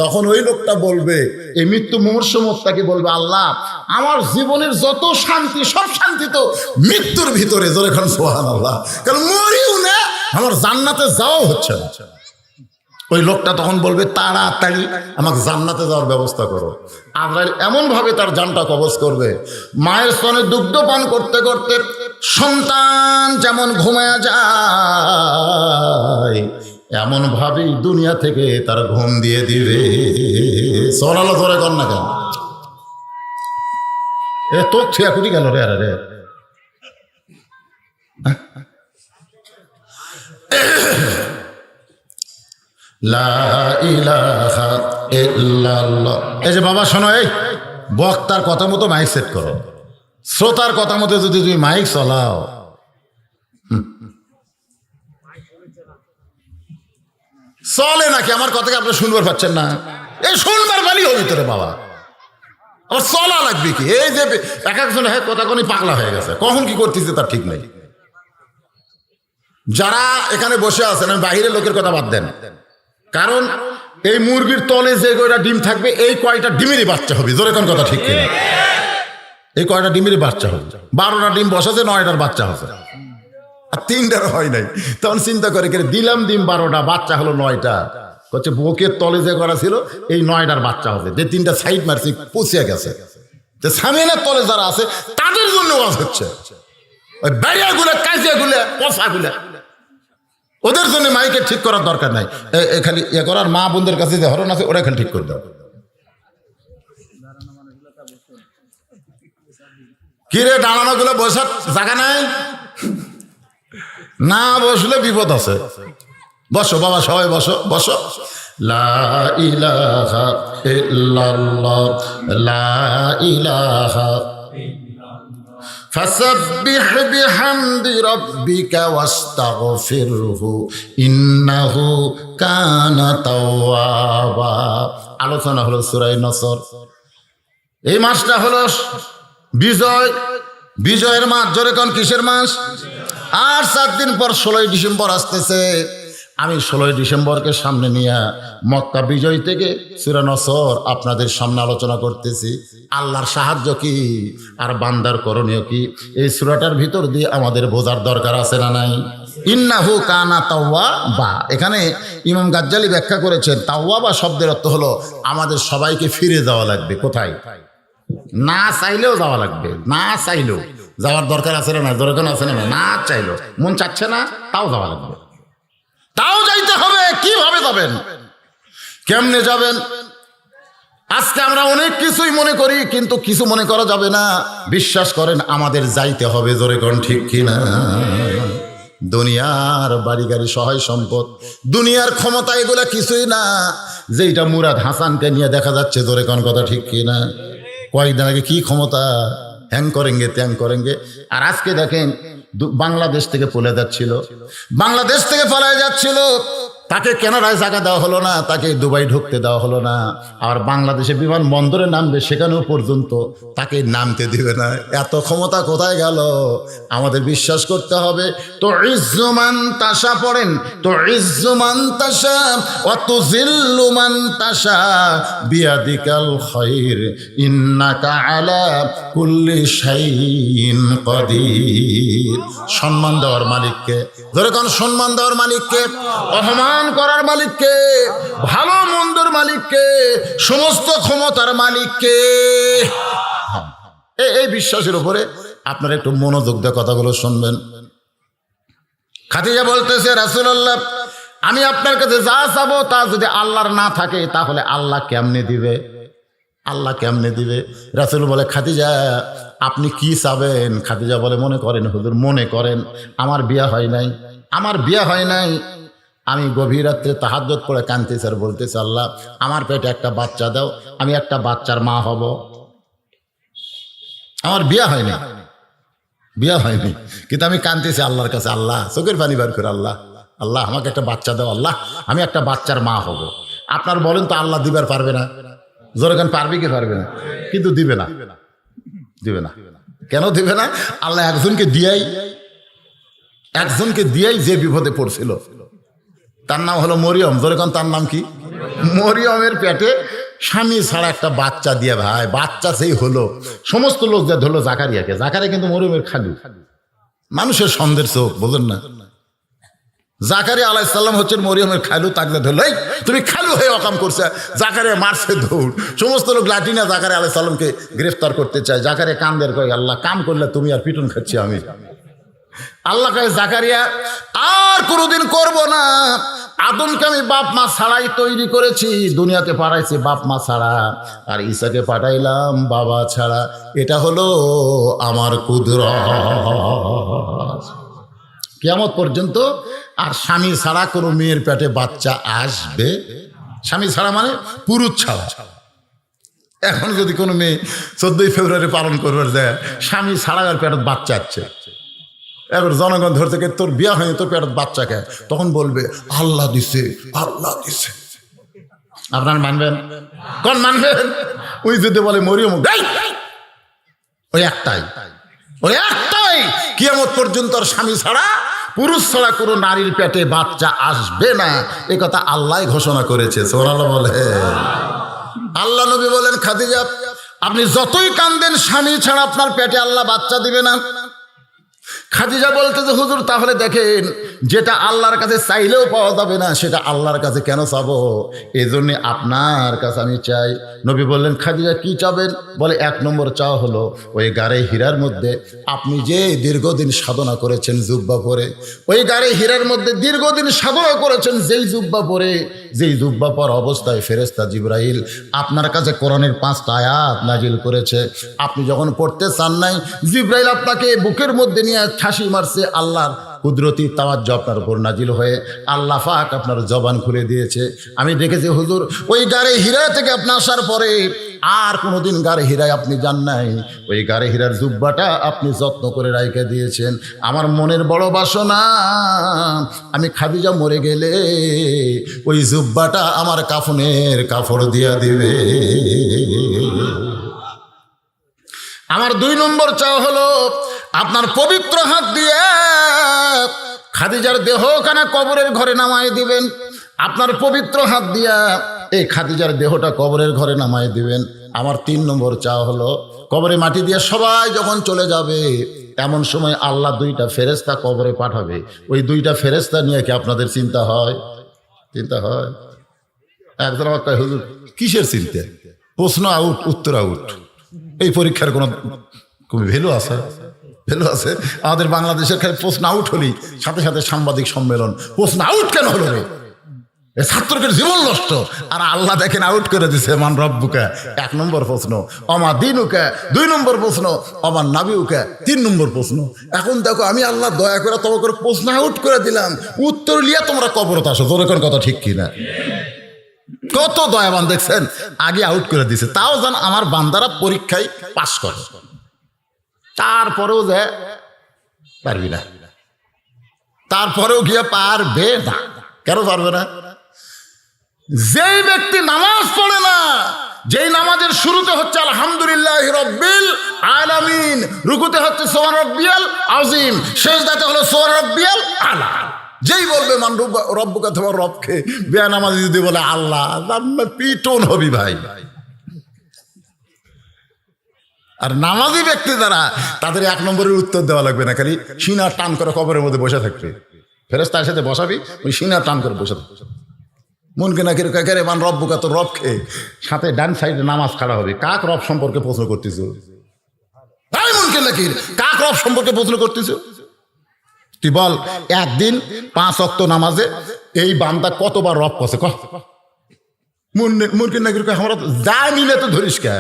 তখন ওই লোকটা বলবে, এই মৃত্যু মুমূর্ষ মুত্তাকি বলবে আল্লাহ আমার জীবনের যত শান্তি সব শান্তি তো মৃত্যুর ভিতরে। জোরে খান সুবহানাল্লাহ। কারণ মরিও না, আমার জান্নাতে যাওয়া হচ্ছে না। ওই লোকটা তখন বলবে তাড়াতাড়ি আমাকে জান্নাতে যাওয়ার ব্যবস্থা করো। আজরাইল এমন ভাবে তার জানটা কবজ করবে, মায়ের স্তনে দুগ্ধ পান করতে করতে সন্তান যেমন ঘুমায়া যায় এমন ভাবেই দুনিয়া থেকে তার ঘুম দিয়ে দিবে। সরালো ধরে কর না কেন? এ তোর ছিয়া কুটি গেল রে। রে লা ইলাহা ইল্লাল্লাহ। এই যে বাবা শোনো, এই বক্তার কথা মতো মাইক সেট করো, শ্রোতার কথা মতো যদি তুমি মাইক চলাও, চলে নাকি? আমার কথাকে আপনি শুনবার পাচ্ছেন না? এই শুনবার বালি হয়ে ভিতরে বাবা, আবার চলা লাগবে কি? এই যে এক একজন কথা কোন পাগলা হয়ে গেছে, কখন কি করতেছে তার ঠিক নাই। যারা এখানে বসে আছেন, আমি বাহিরের লোকের কথা বাদ দেন, কারণ এই মুরগির তলে যে কয়টা ডিম থাকবে এই কয়টা ডিমেরই বাচ্চা হবে। জোরে কোন কথা ঠিক কিনা? এই কয়টা ডিমেরই বাচ্চা হবে। 12টা ডিম বসাছে, 9টার বাচ্চা হবে, আর 3টার হয় নাই। তখন চিন্তা করে দিলাম ডিম 12টা, বাচ্চা হলো 9টা। হচ্ছে বুকের তলে যে করা ছিল এই 9টার বাচ্চা হবে, যে 3টা সাইড মারছি পচিয়া গেছে। সামিয়ানের তলে যারা আছে তাদের জন্য ওয়াজ হচ্ছে, ওই বেড়িয়াগুলো কাজিয়াগুলো পচাগুলো ওদের জন্য মাইকে ঠিক করার দরকার নাই। খালি ইয়ে করার মা বোনদের কাছে যে হরণ আছে ওরা খালি ঠিক করে দাও। কিরে দাঁড়ানো গুলো বসার জায়গা নাই? না বসলে বিপদ আছে। বসো বাবা, সবাই বসো বসো। লা ইলাহা ইল্লাল্লাহ, লা ইলাহা ফাসাব্বিহ বিহামদি রাব্বিকা ওয়াস্তাগফিরহু ইন্নাহু কানা তাওয়াবা। আলোচনা হলো সূরা নসর। এই মাসটা হলো বিজয়, বিজয়ের মাস। জোরে কোন কিসের মাস? আর 7 দিন পর 16ই ডিসেম্বর আসতেছে। আমি 16ই ডিসেম্বরকে সামনে নিয়ে মক্কা বিজয় থেকে সূরা নসর আপনাদের সামনে আলোচনা করতেছি। আল্লাহর সাহায্য কি আর বান্দার করণীয় কি, এই সূরাটার ভিতর দিয়ে আমাদের বোঝার দরকার আছে না নাই? ইন্নাহু কানা তাওয়াবা। এখানে ইমাম গাজ্জালি ব্যাখ্যা করেছেন, তাওয়াবা শব্দের অর্থ হলো আমাদের সবাইকে ফিরে যাওয়া লাগবে। কোথায়? না চাইলেও যাওয়া লাগবে, না চাইলেও যাওয়ার দরকার আছে না, দরকার আছে না, না চাইলেও মন চাচ্ছে না তাও যাওয়া লাগবে, তাও যাইতে হবে। কিভাবে যাবেন, কেমনে যাবেন? আজকে আমরা অনেক কিছুই মনে করি, কিন্তু কিছু মনে করা যাবে না। বিশ্বাস করেন আমাদের যাইতে হবে। জোরে কোন ঠিক কিনা? দুনিয়ার বাড়ি গাড়ি সহায় সম্পদ, দুনিয়ার ক্ষমতা এগুলা কিছুই না। যেটা মুরাদ হাসানকে নিয়ে দেখা যাচ্ছে, জোরে কোন কথা ঠিক কিনা? কয়েকদিন আগে কি ক্ষমতা, হ্যাং করেঙ্গে ত্যাং করেঙ্গে। আর আজকে দেখেন বাংলাদেশ থেকে পলে যাচ্ছিল, বাংলাদেশ থেকে পালায় যাচ্ছিল, তাকে কেনাডায় জায়গা দেওয়া হলো না, তাকে দুবাই ঢুকতে দেওয়া হলো না। আর বাংলাদেশে বিমানবন্দরে নামবে, সেখানেও পর্যন্ত তাকে নামতে দিবে না। এত ক্ষমতা কোথায় গেল? আমাদের বিশ্বাস করতে হবে। তো ইজ্জুমান তাশা পড়েন, তো ইজ্জুমান তাশা ওয়া তুযিল্লু মান তাশা বিয়াদিকাল খায়র ইন্নাকা আলা কুল্লি শাইইন কাদির। সম্মান দেওয়ার মালিককে, ধরে কোন সম্মান দেওয়ার মালিককে, অপমান করার মালিককে, ভালো মন্দর মালিককে, সমস্ত ক্ষমতার মালিককে। এই বিশ্বাসের উপরে আপনারা একটু মনোযোগ দিয়ে কথাগুলো শুনবেন। খাদিজা বলতেছে, রাসূলুল্লাহ আমি আপনার কাছে যা চাবো তা যদি আল্লাহর না থাকে তাহলে আল্লাহ কেমনে দিবে? আল্লাহ কেমনে দিবে? রাসূল বলে, খাদিজা আপনি কি চাবেন? খাদিজা বলে, মনে করেন হুজুর, মনে করেন আমার বিয়ে হয় নাই, আমার বিয়ে হয় নাই, আমি গভীর রাত্রে তাহাজ্জুদ পড়ে কাঁদতেছি আর বলতেছি, আল্লাহ আমার পেটে একটা বাচ্চা দাও, আমি একটা বাচ্চার মা হব। আমার বিয়ে হয়নি, বিয়ে হয়নি, কিন্তু আমি কাঁদতেছি আল্লাহর কাছে, আল্লাহ চোখের পানি বার করে, আল্লাহ আল্লাহ আমাকে একটা বাচ্চা দাও, আল্লাহ আমি একটা বাচ্চার মা হব। আপনার বলেন তো আল্লাহ দিবার পারবে না? জোরগান পারবে কি পারবে না? কিন্তু দিবে না, দিবে না। কেন দিবে না? আল্লাহ একজনকে দিয়াই যে বিপদে পড়ছিল, তার নাম হলো মরিয়ম। জোরগান তার নাম কি? মরিয়মের পেটে স্বামী ছাড়া একটা বাচ্চা দিয়ে, ভাই বাচ্চা সেই হলো, সমস্ত লোক যা ধরলো জাকারিয়াকে। জাকারিয়া কিন্তু মরিয়মের খালু, মানুষের সন্দেহের চোখ, বোঝেন না? জাকারিয়া আলাইহিস সালাম হচ্ছেন মরিয়মের খালু, তাকে ধরলো, এই তুমি খালু হয়ে অকাম করছে। জাকারিয়া মারছে দৌড়, সমস্ত লোক লাঠি না জাকারিয়া আলাইহিস সালামকে গ্রেফতার করতে চায়। জাকারিয়া কান্দের কয়, আল্লাহ কাম করলে তুমি আর পিটন খাচ্ছি আমি। আল্লাহ কয়, জাকারিয়া আর কোনোদিন করব না। আদমকে আমি বাপ মা ছাড়াই তৈরি করেছি, দুনিয়াতে পাঠাইছি বাপ মা ছাড়া, আর ঈসাকে পাঠাইলাম বাবা ছাড়া। এটা হলো আমার কুদরত। কিয়ামত পর্যন্ত আর স্বামী ছাড়া কোনো মেয়ের পেটে বাচ্চা আসবে? স্বামী ছাড়া মানে পুরুষ ছাড়া। এখন যদি কোনো মেয়ে 14ই ফেব্রুয়ারি পালন করবার যায়, স্বামী ছাড়া আর পেটে বাচ্চা আসছে, এবার জনগণ ধরতে গিয়ে তোর বিয়ে হয়নি, তোর পেটে বাচ্চা কে? তখন বলবে আল্লাহ দিছে, আল্লাহ দিছে। আপনার মানবেন? কোন মানবেন? ওই যদি বলে মরিয়ম, ওই একটাই কিয়ামত পর্যন্ত আর স্বামী ছাড়া পুরুষ ছাড়া কোনো নারীর পেটে বাচ্চা আসবে না, এ কথা আল্লাহ ঘোষণা করেছে। সুবহানাল্লাহ বলে। আল্লাহ নবী বলেন, খাদিজা আপনি যতই কান্দেন স্বামী ছাড়া আপনার পেটে আল্লাহ বাচ্চা দিবে না। খাদিজা বলতে যে হুজুর তাহলে দেখেন, যেটা আল্লাহর কাছে চাইলেও পাওয়া যাবে না সেটা আল্লাহর কাছে কেন চাবো? এই জন্যে আপনার কাছে আমি চাই। নবী বললেন, খাদিজা কি চাবেন? বলে, 1 নম্বর চাওয়া হলো ওই গাড়ে হীরার মধ্যে আপনি যে দীর্ঘদিন সাধনা করেছেন জুব্বা পরে, ওই গাড়ে হীরার মধ্যে দীর্ঘদিন সাধনা করেছেন যেই জুব্বা পরে, যেই জুব্বা পর অবস্থায় ফেরেশতা জিবরাইল আপনার কাছে কোরআনের 5টা আয়াত নাজিল করেছে। আপনি যখন পড়তে চান নাই, জিবরাইল আপনাকে বুকের মধ্যে নিয়ে ঠাসি মারছে, আল্লাহর কুদরতি তাওয়াজ্জু আপনার উপর নাজিল হয়ে আল্লাহ পাক আপনার জবান খুলে দিয়েছে। আমি দেখেছি হুজুর ওই গাড়ি হীরা থেকে আপনি আসার পরে আর কোনোদিন গাড়ি হীরায় আপনি যান নাই, ওই গাড়ি হীরার জুব্বাটা আপনি যত্ন করে রাইখে দিয়েছেন। আমার মনের বড় বাসনা, আমি খাদিজা মরে গেলে ওই জুব্বাটা আমার কাফনের কাপড় দিয়া দিবে। আমার 2 নম্বর চাওয়া হলো আপনার পবিত্র হাত দিয়ে খাদিজার দেহখানা কবরের ঘরে নামায় দিবেন। আপনার পবিত্র হাত দিয়া এই খাদিজার দেহটা কবরের ঘরে নামায় দিবেন। আমার 3 নম্বর চাওয়া হলো কবরে মাটি দিয়ে সবাই যখন চলে যাবে এমন সময় আল্লাহ 2টা ফেরেশতা কবরে পাঠাবে। ওই 2টা ফেরেশতা নিয়ে কি আপনাদের চিন্তা হয়? চিন্তা হয়? একজন আমার কয় হুজুর কিসের চিন্তা? প্রশ্ন আউট উত্তর আউট, এই পরীক্ষার কোনো ভ্যালু আছে? ভ্যালু আছে? আমাদের বাংলাদেশের খালি প্রশ্ন আউট হলেই সাথে সাথে সাংবাদিক সম্মেলন, প্রশ্ন আউট কেন হলো রে? ছাত্রকে জীবন নষ্ট। আর আল্লাহ দেখেন আউট করে দিছে, মান রব্বুকা 1 নম্বর প্রশ্ন, অমা দিনুকা 2 নম্বর প্রশ্ন, অমান নাবিউকা 3 নম্বর প্রশ্ন। এখন দেখো আমি আল্লাহ দয়া করে তোমাকে করে প্রশ্ন আউট করে দিলাম, উত্তর লিয়া তোমরা কবরত আসো। তোর কোন কথা ঠিক কিনা? কত দয়াবান দেখছেন, আগে আউট করে দিছে। তাও যেন আমার বান্দারা পরীক্ষায় পাস করে, তারপরেও যে পারবি না, তারপরেও গিয়ে পারবে না। কেন পারবে না? যেই ব্যক্তি নামাজ পড়ে না, যেই নামাজের শুরুতে হচ্ছে আলহামদুলিল্লাহ রাব্বিল আলামিন, রুকুতে হচ্ছে সুবহান রাব্বিয়াল আযীম, সিজদাতে হলো সুবহান রাব্বিয়াল আলা, যেই বলবে মান রব্বুকা তোমার রবকে, বেনামাজি যদি বলে আল্লাহ, পিটন হবি ভাই। আর নামাজি ব্যক্তি যারা, তাদের 1 নম্বরের উত্তর দেওয়া লাগবে না, খালি সিনা টান করে কবরের মধ্যে বসে থাকবে। ফেরেশতার সাথে বসাবি, ওই সিনা টান করে বসে থাকবে। মনকে না কেরে কাকে মান রব্বুকা তো রবকে, সাথে ডান সাইডে নামাজ খাড়া হবে। কাক রব সম্পর্কে প্রশ্ন করতেছ? তাই মনকে নাকি কাক রব সম্পর্কে প্রশ্ন করতেছ? তুই বল একদিন 5 ওয়াক্ত নামাজে এই বান্দা কতবার রব কছে? মনকে নাকি আমরা যা নিলে তো ধরিস কে?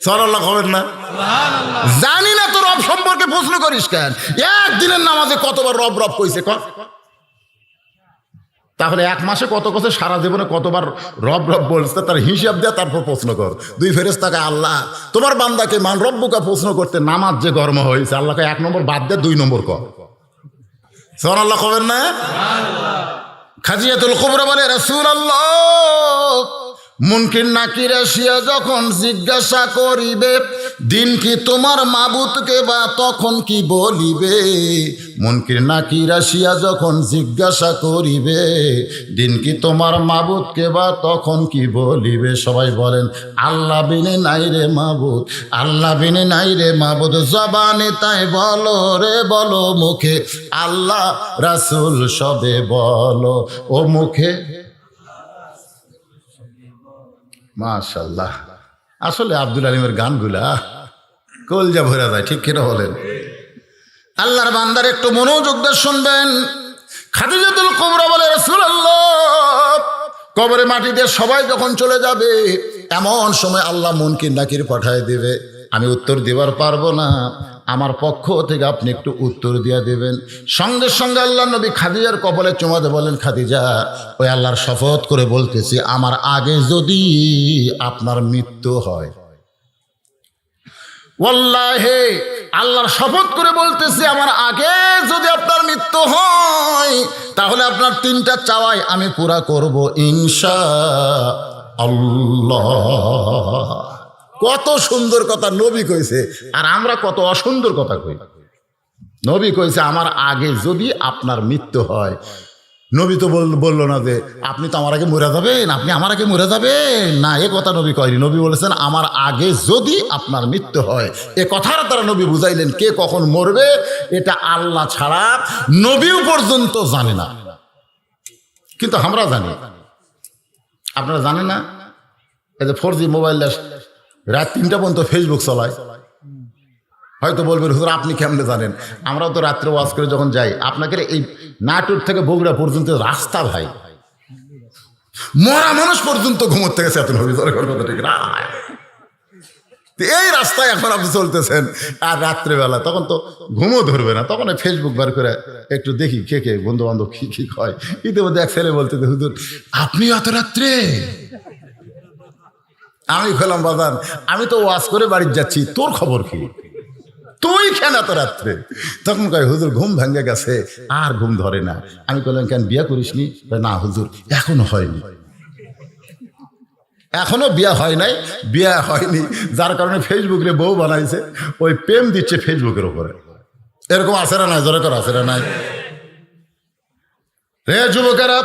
সরাল্লাহ খবর না, জানি না তো রব সম্পর্কে প্রশ্ন করিস কেন? একদিনের নামাজে কতবার রব রব কইছে? তাহলে 1 মাসে কত কথা, সারা জীবনে কতবার রব রব বলছে তার হিসাব দেয়া, তারপর প্রশ্ন কর। 2 ফেরেশতাকে আল্লাহ তোমার বান্দাকে মান রব্বুকা প্রশ্ন করতে নামাজ যে গরম হয়েছে, আল্লাহকে 1 নম্বর বাদ দে, 2 নম্বর কর। সুবহানাল্লাহ খবর না? খাজিয়াতুল কুবরা বলে রাসূলুল্লাহ, মুনকির নাকির আসিয়া যখন জিজ্ঞাসা করিবে দিন কি তোমার মাবুদকে, বা তখন কি বলিবে? মুনকির নাকির আসিয়া যখন জিজ্ঞাসা করিবে দিন কি তোমার মাবুদকে, বা তখন কি বলিবে? সবাই বলেন আল্লাহ বিনে নাই রে মাবুদ, আল্লাহ বিনে নাই রে মাবুদ। জবানে তাই বলো রে বলো, মুখে আল্লাহ রাসূল সবে বলো, ও মুখে। মাশাআল্লাহ, আসলে আব্দুল আলিমের গানগুলা কলজা ভরা যায়, ঠিক কিনা বলেন? আল্লাহর বান্দার একটু মনোযোগ দিয়ে শুনবেন। খাদিজাতুল কুবরা বলে রাসূলুল্লাহ, কবরে মাটি দিয়ে সবাই যখন চলে যাবে এমন সময় আল্লাহ মুনকির নাকির পাঠায় দিবে। আমি উত্তর দিবার পারবো না, আমার পক্ষ থেকে আপনি একটু উত্তর দিয়ে দেবেন। সঙ্গে সঙ্গে আল্লাহ নবী খাদিজার কপালে চুমাতে বলেন, খাদিজা ওই আল্লাহর শপথ করে বলতেছি, আমার আগে যদি আপনার মৃত্যু হয়, ওয়াল্লাহি আল্লাহর শপথ করে বলতেছি, আমার আগে যদি আপনার মৃত্যু হয় তাহলে আপনার 3টা চাওয়াই আমি পুরা করব ইনশাআল্লাহ। কত সুন্দর কথা নবী কইছে, আর আমরা কত অসুন্দর কথা কই। নবী কইছে আমার আগে যদি আপনার মৃত্যু হয়। নবী তো বললো না যে আপনি তো আমার আগে মরে যাবেন, আপনি আমার আগে মরে যাবেন, না, এ কথা নবী কয়নি। নবী বলেছেন আমার আগে যদি আপনার মৃত্যু হয়। এ কথার দ্বারা নবী বুঝাইলেন কে কখন মরবে এটা আল্লাহ ছাড়া নবীও পর্যন্ত জানে না, কিন্তু আমরা জানি। আপনারা জানেন না? এই যে 4G মোবাইল রাত 3টা পর্যন্ত ফেসবুক চলায়। হয়তো বলবেন হুজুর আপনি কেমনে জানেন? আমরাও তো রাত্রে ওয়াজ করে যখন যাই, আপনাকে এই নাটোর থেকে বগুড়া পর্যন্ত রাস্তা ভাই, মরা মানুষ পর্যন্ত ঘুমোতে গেছে এত নবী। এই রাস্তায় এখন আপনি চলতেছেন, আর রাত্রেবেলা তখন তো ঘুমও ধরবে না, তখন ফেসবুক বার করে একটু দেখি কে কে বন্ধু বান্ধব কি কি হয়। ইতিমধ্যে এক ছেলে বলতে, হুজুর আপনি এত রাত্রে? আমি খেলাম, বাজান আমি তো ওয়াজ করে বাড়ি যাচ্ছি, তোর খবর কি, তুই কেন এত রাত্রে? তখন কয়, হুজুর ঘুম ভেঙে গেছে, আর ঘুম ধরে না। আমি বললাম, কেন বিয়া করিসনি? না হুজুর এখনো হয়নি। এখনো বিয়া হয় নাই, বিয়া হয়নি, যার কারণে ফেসবুকে বউ বানাইছে, ওই প্রেম দিচ্ছে ফেসবুকের উপরে। এরকম আছে না নাই? জোরে করে আছে না নাই? রে যুবকেরা,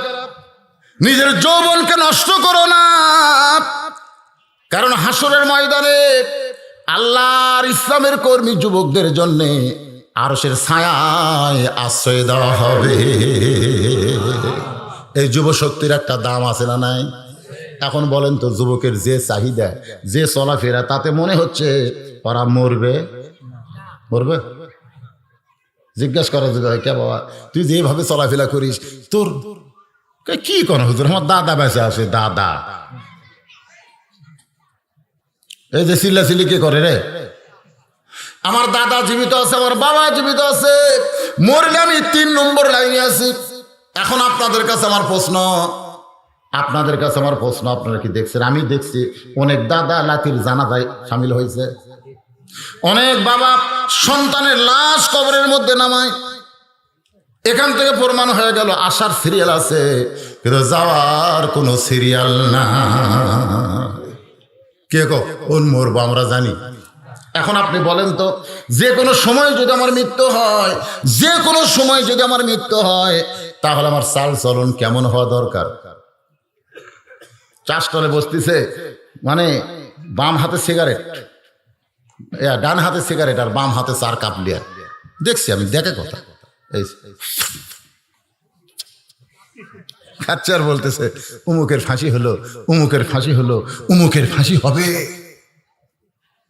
নিজের যৌবনকে নষ্ট করো না, কারণ হাসরের ময়দানে আল্লাহর ইসলামের কর্মী যুবকদের জন্যে আরশের ছায়ায় আশ্রয় দেওয়া হবে। এই যুব শক্তির একটা দাম আছে না নাই? এখন বলেন তো, যুবকের যে চাহিদা, যে চলাফেরা, তাতে মনে হচ্ছে ওরা মরবে। মরবে? জিজ্ঞাসা করা যাবে, কে বাবা তুই যেভাবে চলাফেরা করিস, তোর কি কোনো হুজুর, আমার দাদা বেঁচে আছে, দাদা। এই যে চিল্লাচিল্লি কে করে রে? আমার দাদা জীবিত আছে, আমার বাবা জীবিত আছে, মরলে আমি 3 নম্বর লাইনে আছি। এখন আপনাদের কাছে আমার প্রশ্ন, আপনারা কি দেখছেন? আমি দেখছি অনেক দাদা লাঠির জানাজায় সামিল হয়েছে, অনেক বাবা সন্তানের লাশ কবরের মধ্যে নামায়। এখান থেকে প্রমাণ হয়ে গেল আসার সিরিয়াল আছে, কিন্তু যাওয়ার কোনো সিরিয়াল না। কে কোন মরবো আমরা জানি। এখন আপনি বলেন তো, যে কোনো সময় যদি আমার মৃত্যু হয়, যে কোনো সময় যদি আমার মৃত্যু হয়, তাহলে আমার চাল চলন কেমন হওয়া দরকার? চাষতলে বসতেছে, মানে বাম হাতে সিগারেট, ডান হাতে সিগারেট আর বাম হাতে 4 কাপ লিয়া দেখছি আমি, দেখে কথা এই খাচ্ছে আর বলতেছে, উমুকের ফাঁসি হলো, উমুকের ফাঁসি হলো, উমুকের ফাঁসি হবে,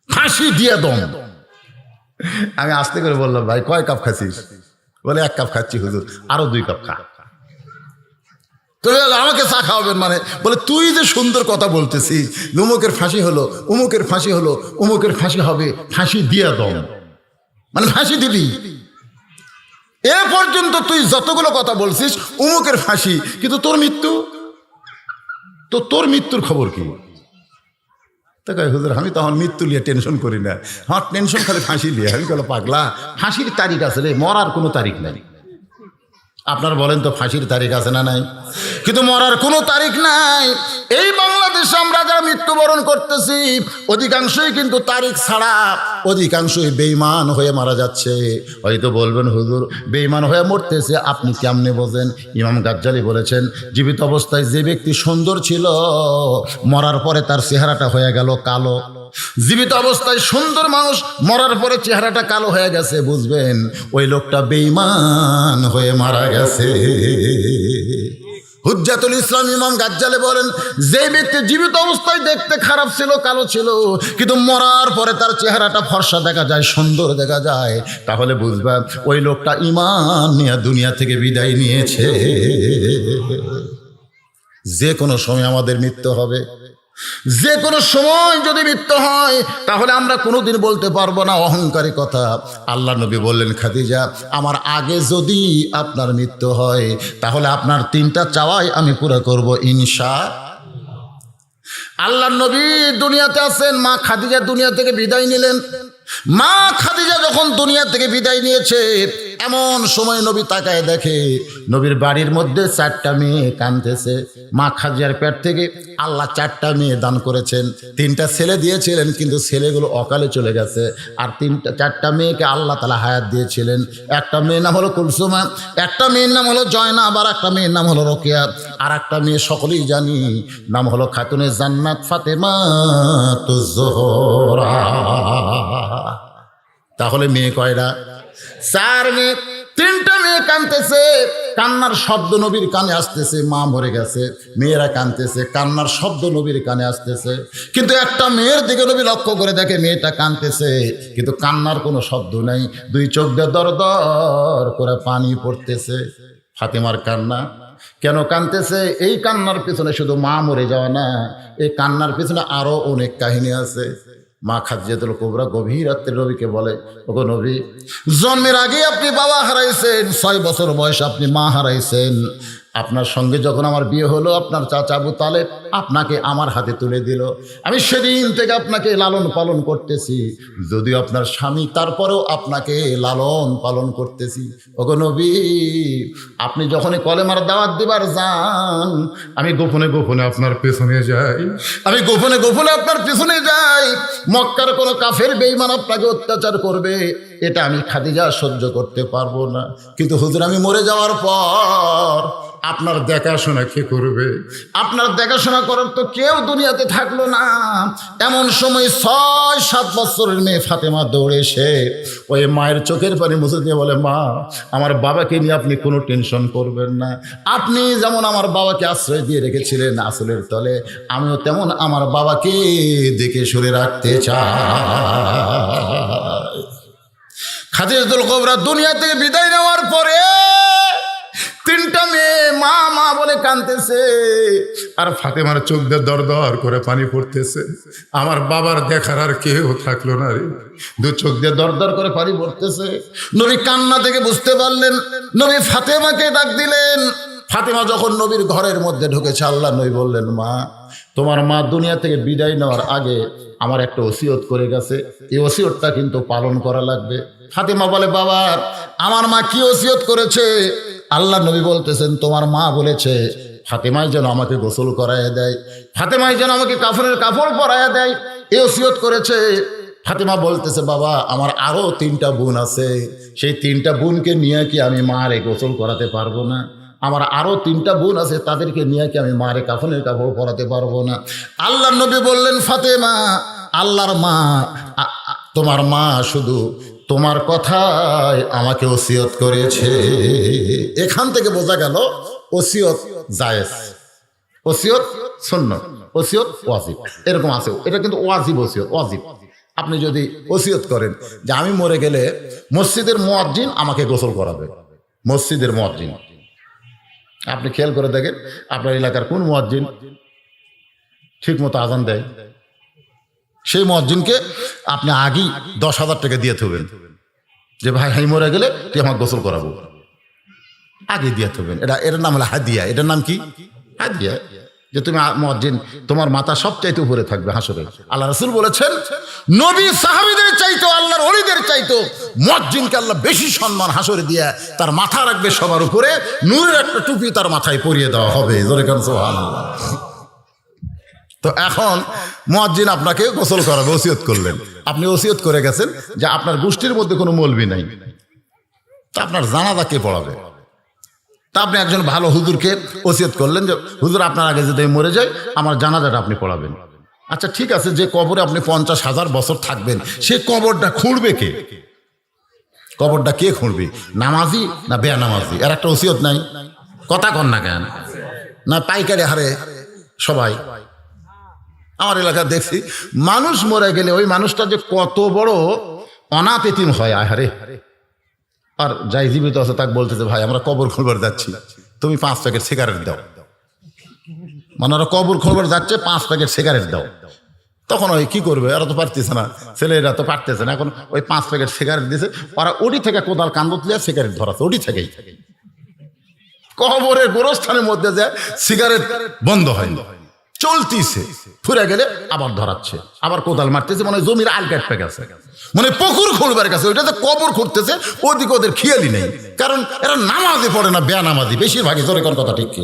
ফাঁসি দিয়ে দম। আমি আস্তে করে বললাম, ভাই কয় কাপ খাচ্ছিস? বলে 1 কাপ খাচ্ছি হুজুর, আরো 2 কাপ খা। তো আমাকে চা খাওয়াবেন মানে? বলে তুই যে সুন্দর কথা বলতেছিস, উমুকের ফাঁসি হলো, উমুকের ফাঁসি হলো, উমুকের ফাঁসি হবে, ফাঁসি দিয়ে দম, মানে ফাঁসি দিবি। এ পর্যন্ত তুই যতগুলো কথা বলছিস উমুকের ফাঁসি, কিন্তু তোর মৃত্যু, তো তোর মৃত্যুর খবর কি? তা কয়, হুজুর আমি তখন মৃত্যু নিয়ে টেনশন করি না, আমার টেনশন খালি ফাঁসি নিয়ে। আমি বলো, পাগলা, ফাঁসির তারিখ আছে রে, মরার কোনো তারিখ নাই। আপনার বলেন তো, ফাঁসির তারিখ আছে না নাই? কিন্তু মরার কোনো তারিখ নাই। এই বাংলাদেশে আমরা যারা মৃত্যুবরণ করতেছি, অধিকাংশই কিন্তু তারিখ ছাড়া, অধিকাংশই বেঈমান হয়ে মারা যাচ্ছে। হয়তো বলবেন, হুজুর বেঈমান হয়ে মরতেছে আপনি কেমনে বোঝেন? ইমাম গাজ্জালি বলেছেন, জীবিত অবস্থায় যে ব্যক্তি সুন্দর ছিল, মরার পরে তার চেহারাটা হয়ে গেল কালো। জীবিত অবস্থায় সুন্দর মানুষ, মরার পরে চেহারাটা কালো হয়ে গেছে, বুঝবেন ওই লোকটা বেঈমান হয়ে মারা গেছে। হুজ্জাতুল ইসলাম ইমাম গাজ্জালি বলেন, যে ব্যক্তি জীবিত অবস্থায় দেখতে খারাপ ছিল, কালো ছিল, কিন্তু মরার পরে তার চেহারাটা ফর্সা দেখা যায়, সুন্দর দেখা যায়, তাহলে বুঝবা ওই লোকটা ঈমান নিয়ে দুনিয়া থেকে বিদায় নিয়েছে। যে কোনো সময় আমাদের মৃত্যু হবে, যে কোনো সময় যদি মৃত্যু হয়, তাহলে আমরা কোনোদিন বলতে পারবো না অহংকারী কথা। আল্লাহ নবী বললেন, খাদিজা আমার আগে যদি আপনার মৃত্যু হয়, তাহলে আপনার 3টা চাওয়াই আমি পুরো করব ইনশাআল্লাহ। আল্লাহ নবী দুনিয়াতে আছেন, মা খাদিজা দুনিয়া থেকে বিদায় নিলেন। মা খাদিজা যখন দুনিয়া থেকে বিদায় নিয়েছে, এমন সময় নবী তাকায় দেখে নবীর বাড়ির মধ্যে 4টা মেয়ে কাঁদতেছে। মা খাদিজার পেট থেকে আল্লাহ 4টা মেয়ে দান করেছেন। 3টা ছেলে দিয়েছিলেন, কিন্তু ছেলেগুলো অকালে চলে গেছে। আর 4টা মেয়েকে আল্লাহ তাআলা হায়াত দিয়েছিলেন। একটা মেয়ের নাম হলো কুলসুমা, একটা মেয়ের নাম হলো জয়নাব, আর একটা মেয়ের নাম হলো রোকেয়া, আর একটা মেয়ে সকলেই জানি নাম হলো খাতুনে জান্নাত ফাতেমাতুজ জোহরা। তাহলে মেয়ে কয়টা? 4 মেয়ে। 3টা মেয়ে কাঁদতেছে, কান্নার শব্দ নবীর কানে আসতেছে। মা মরে গেছে, মেয়েরা কাঁদতেছে, কান্নার শব্দ নবীর কানে আসতেছে। কিন্তু একটা মেয়ের দিকে নবী লক্ষ্য করে দেখে মেয়েটা কাঁদতেছে, কিন্তু কান্নার কোনো শব্দ নাই। 2 চোখ দিয়ে দর দর করে পানি পড়তেছে। ফাতেমার কান্না। কেন কাঁদতেছে? এই কান্নার পিছনে শুধু মা মরে যাওয়া না, এই কান্নার পিছনে আরো অনেক কাহিনী আছে। মা খাদিজাতুল কুবরা গভীর রাত্রে নবীকে বলে, ওগো নবী, জন্মের আগে আপনি বাবা হারাইছেন, 6 বছর বয়সে আপনি মা হারাইছেন। আপনার সঙ্গে যখন আমার বিয়ে হলো, আপনার চাচা আবু তালেব আপনাকে আমার হাতে তুলে দিল। আমি সেদিন থেকে আপনাকে লালন পালন করতেছি, যদিও আপনার স্বামী, তারপরেও আপনাকে লালন পালন করতেছি। ওগো নবী, আপনি যখনই কলেমার দাওয়াত দিবার যান, আমি গোপনে গোপনে আপনার পেছনে যাই, আমি গোপনে গোপনে আপনার পেছনে যাই। মক্কার কোনো কাফের বেঈমান আপনাকে অত্যাচার করবে, এটা আমি খাদিজা সহ্য করতে পারবো না। কিন্তু হুজুর, আমি মরে যাওয়ার পর আপনার দেখাশোনা কে করবে? আপনার দেখাশোনা করার তো কেউ দুনিয়াতে থাকলো না। এমন সময় 6-7 বছরের মেয়ে ফাতেমা দৌড়ে এসে ওই মায়ের চোখের পানি মুছে দিয়ে বলে, মা, আমার বাবাকে নিয়ে আপনি কোনো টেনশন করবেন না। আপনি যেমন আমার বাবাকে আশ্রয় দিয়ে রেখেছিলেন আসলের তলে, আমিও তেমন আমার বাবাকে দেখে শুনে রাখতে চাই। খাদিজাতুল কুবরা দুনিয়া থেকে বিদায় নেওয়ার পরে 3টা মেয়ে মা মা বলে কাঁদতেছে, আর ফাতেমার চোখ দিয়ে দর দর করে পানি পড়তেছে। আমার বাবার দেখার আর কেউ থাকলো না রে, 2 চোখ দিয়ে দর দর করে পানি পড়তেছে। নবী কান্না থেকে বুঝতে পারলেন, নবী ফাতেমাকে ডাক দিলেন। ফাতেমা যখন নবীর ঘরের মধ্যে ঢুকেছে, আল্লাহ নবী বললেন, মা, তোমার মা দুনিয়া থেকে বিদায় নেওয়ার আগে আমার একটা ওসিয়ত করে গেছে, এই ওসিয়তটা কিন্তু পালন করা লাগবে। ফাতেমা বলে, বাবা, আমার মা কি ওসিয়ত করেছে? আল্লাহ নবী বলতেছেন, তোমার মা বলেছে ফাতেমাই যেন আমাকে গোসল করাইয়া দেয়, ফাতেমাই যেন আমাকে কাফনের কাপড় পরাইয়া দেয়, এই ওসিয়ত করেছে। ফাতেমা বলতেছে, বাবা, আমার আরো 3টা বোন আছে, সেই 3টা বোনকে নিয়ে কি আমি মারে গোসল করাতে পারবো না? আমার আরো 3টা বোন আছে, তাদেরকে নিয়ে কি আমি মারে কাফনের কাপড় পরাতে পারবো না? আল্লাহ নবী বললেন, ফাতেমা, আল্লাহর মা, তোমার মা শুধু তোমার কথায় আমাকে ওসিয়ত করেছে। এখান থেকে বোঝা গেল ওসিয়ত জায়েজ, ওসিয়ত সুন্নাত, ওসিয়ত ওয়াজিব, এরকম আছে। এটা কিন্তু ওয়াজিব ওসিয়ত, ওয়াজিব। আপনি যদি ওসিয়ত করেন যে আমি মরে গেলে মসজিদের মুয়াজ্জিন আমাকে গোসল করাবে, মসজিদের মুয়াজ্জিন, আপনি খেয়াল করে দেখেন আপনার এলাকার কোন মুয়াজ্জিন ঠিক মতো আজান দেয়, সেই মুয়াজ্জিনকে আপনি আগেই 10,000 টাকা দিয়ে থবেন যে ভাই, আমি মরে গেলে তুই আমাকে গোসল করাবো, আগে দিয়ে থবেন। এটার নাম হলো হাদিয়া। এটার নাম কি? হাদিয়া। যে তুমি মুয়াজ্জিন, তোমার মাথা সবচাইতে উপরে থাকবে হাসরে। আল্লাহ রাসূল বলেছেন, নবী সাহাবীদের চাইতো, আল্লাহর ওলিদের চাইতো মুয়াজ্জিনকে আল্লাহ বেশি সম্মান হাসরে দিয়া তার মাথা রাখবে সবার উপরে, নূরের একটা টুপি তার মাথায় পরিয়ে দেওয়া হবে। জোরে কান সুবহানাল্লাহ। তো এখন মুয়াজ্জিন আপনাকে গোসল করাবে, ওসিয়ত করলেন, আপনি ওসিয়ত করে গেছেন যে আপনার গোষ্ঠীর মধ্যে কোনো মৌলবি নাই, তা আপনার জানাজা কে পড়াবে? তা আপনি একজন ভালো হুজুরকে ওসিয়ত করলেন যে হুজুর, আপনার আগে যদি আমি মরে যাই আমার জানাজাটা আপনি পড়াবেন। আচ্ছা ঠিক আছে, যে কবরে আপনি 50,000 বছর থাকবেন, সে কবরটা খুঁড়বে কে? কবরটা কে খুঁড়বে? নামাজি না বেনামাজি? এর একটা ওসিয়ত নাই? কথা কন না কেন? না পাইকারি হারে সবাই? আমার এলাকা দেখছি মানুষ মরে গেলে ওই মানুষটা যে কত বড় অনাথ এতিম হয়, আহারে। আর যাই জীবিত আছে তাকে বলতেছে, ভাই আমরা কবর খুলবার যাচ্ছি, তুমি 5 প্যাকেট সিগারেট দাও। মানে ওরা কবর খুলবার যাচ্ছে, 5 প্যাকেট সিগারেট দাও। তখন ওই কি করবে? এরা তো পারতেছে না, ছেলেরা তো পারতেছে না। এখন ওই 5 প্যাকেট সিগারেট দিয়েছে, ওরা ওটি থেকে কোদাল কান্দত লিয়ে সিগারেট ধরাচ্ছে, ওটি থেকেই। কবরের গোরস্থানের মধ্যে যে সিগারেট বন্ধ হয় না, চলতিছে, ফুরে গেলে আবার ধরাচ্ছে, আবার কোদাল মারতেছে, মানে জমির আল কাটতে গেছে, মানে পুকুর খুলবার কাছে, ওইটাতে কবর খুঁড়তেছে, ওদিকে ওদের খেয়ালই নেই। কারণ এরা নামাজে পড়ে না, বেনামাজি বেশিরভাগই। জোরে কোন কথা ঠিক কি?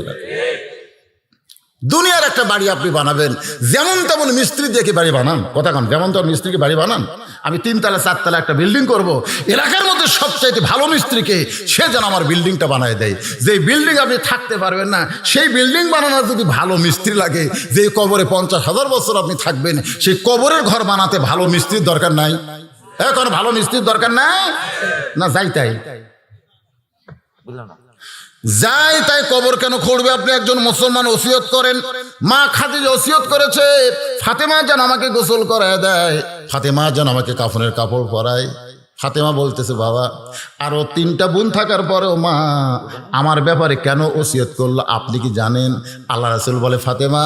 দুনিয়ার একটা বাড়ি আপনি বানাবেন, যেমন তেমন মিস্ত্রি দেখে বাড়ি বানান, কথা কন, যেমন তেমন মিস্ত্রিকে বাড়ি বানান। আমি 3 তলা 4 তলা একটা বিল্ডিং করব, এলাকার মধ্যে সবচাইতে ভালো মিস্ত্রিকে, সে যেন আমার বিল্ডিংটা বানায় দেয়। যে বিল্ডিং আপনি থাকতে পারবেন না, সেই বিল্ডিং বানানোর যদি ভালো মিস্ত্রি লাগে, যে কবরে 50,000 বছর আপনি থাকবেন, সেই কবরের ঘর বানাতে ভালো মিস্ত্রির দরকার নাই? এখন ভালো মিস্ত্রির দরকার নাই না? যাই তাই যাই তাই কবর কেন খুঁড়বে? আপনি একজন মুসলমান ওসিয়ত করেন, মা খাদিজা ওসিয়ত করেছে, ফাতেমা যেন আমাকে গোসল করায় দেয়, ফাতেমা যেন আমাকে কাফনের কাপড় পরায়, ফাতেমা বলতেছে, বাবা আরও 3টা বোন থাকার পরেও মা আমার ব্যাপারে কেন ওসিয়ত করলো আপনি কি জানেন? আল্লাহ রাসূল বলে, ফাতেমা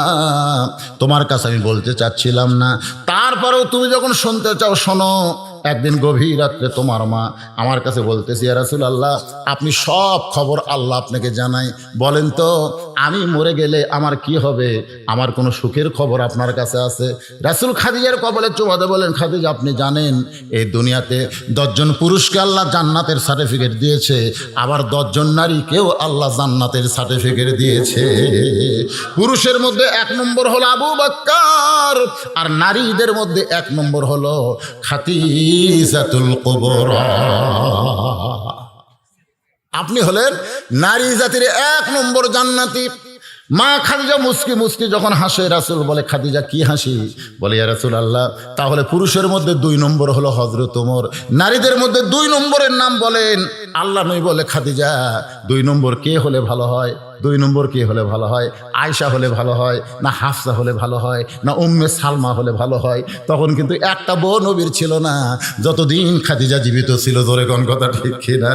তোমার কাছে আমি বলতে চাচ্ছিলাম না, তারপরেও তুমি যখন শুনতে চাও শোনো। একদিন গভীর রাত্রে তোমার মা আমার কাছে বলতেছে, ইয়া রাসূলুল্লাহ আপনি সব খবর আল্লাহ আপনাকে জানাই, বলেন তো আমি মরে গেলে আমার কি হবে? আমার কোনো সুখের খবর আপনার কাছে আছে? রাসূল খাদিজার কপালে চুমা দিয়ে বলেন, খাদিজা আপনি জানেন এই দুনিয়াতে 10 জন পুরুষকে আল্লাহ জান্নাতের সার্টিফিকেট দিয়েছে, আবার 10 জন নারীকেও আল্লাহ জান্নাতের সার্টিফিকেট দিয়েছে। পুরুষের মধ্যে 1 নম্বর হলো আবু বকর, আর নারীদের মধ্যে 1 নম্বর হলো খাদিজাতুল কুবরা। আপনি হলেন নারী জাতির 1 নম্বর জান্নাতি। মা খাদিজা মুস্কি মুস্কি যখন হাসে, রাসূল বলে, খাদিজা কি হাসি? বলে, ইয়া রাসূলুল্লাহ তাহলে পুরুষের মধ্যে 2 নম্বর হলো হযরত ওমর, নারীদের মধ্যে 2 নম্বরের নাম বলেন। আল্লাহ নবী বলে, খাদিজা 2 নম্বর কে হলে ভালো হয়? 2 নম্বর কে হলে ভালো হয়? আয়েশা হলে ভালো হয় না হাফসা হলে ভালো হয় না উম্মে সালমা হলে ভালো হয়? তখন কিন্তু একটা বউ নবীর ছিল না যতদিন খাদিজা জীবিত ছিল। জোরে কোন কথা ঠিক কিনা?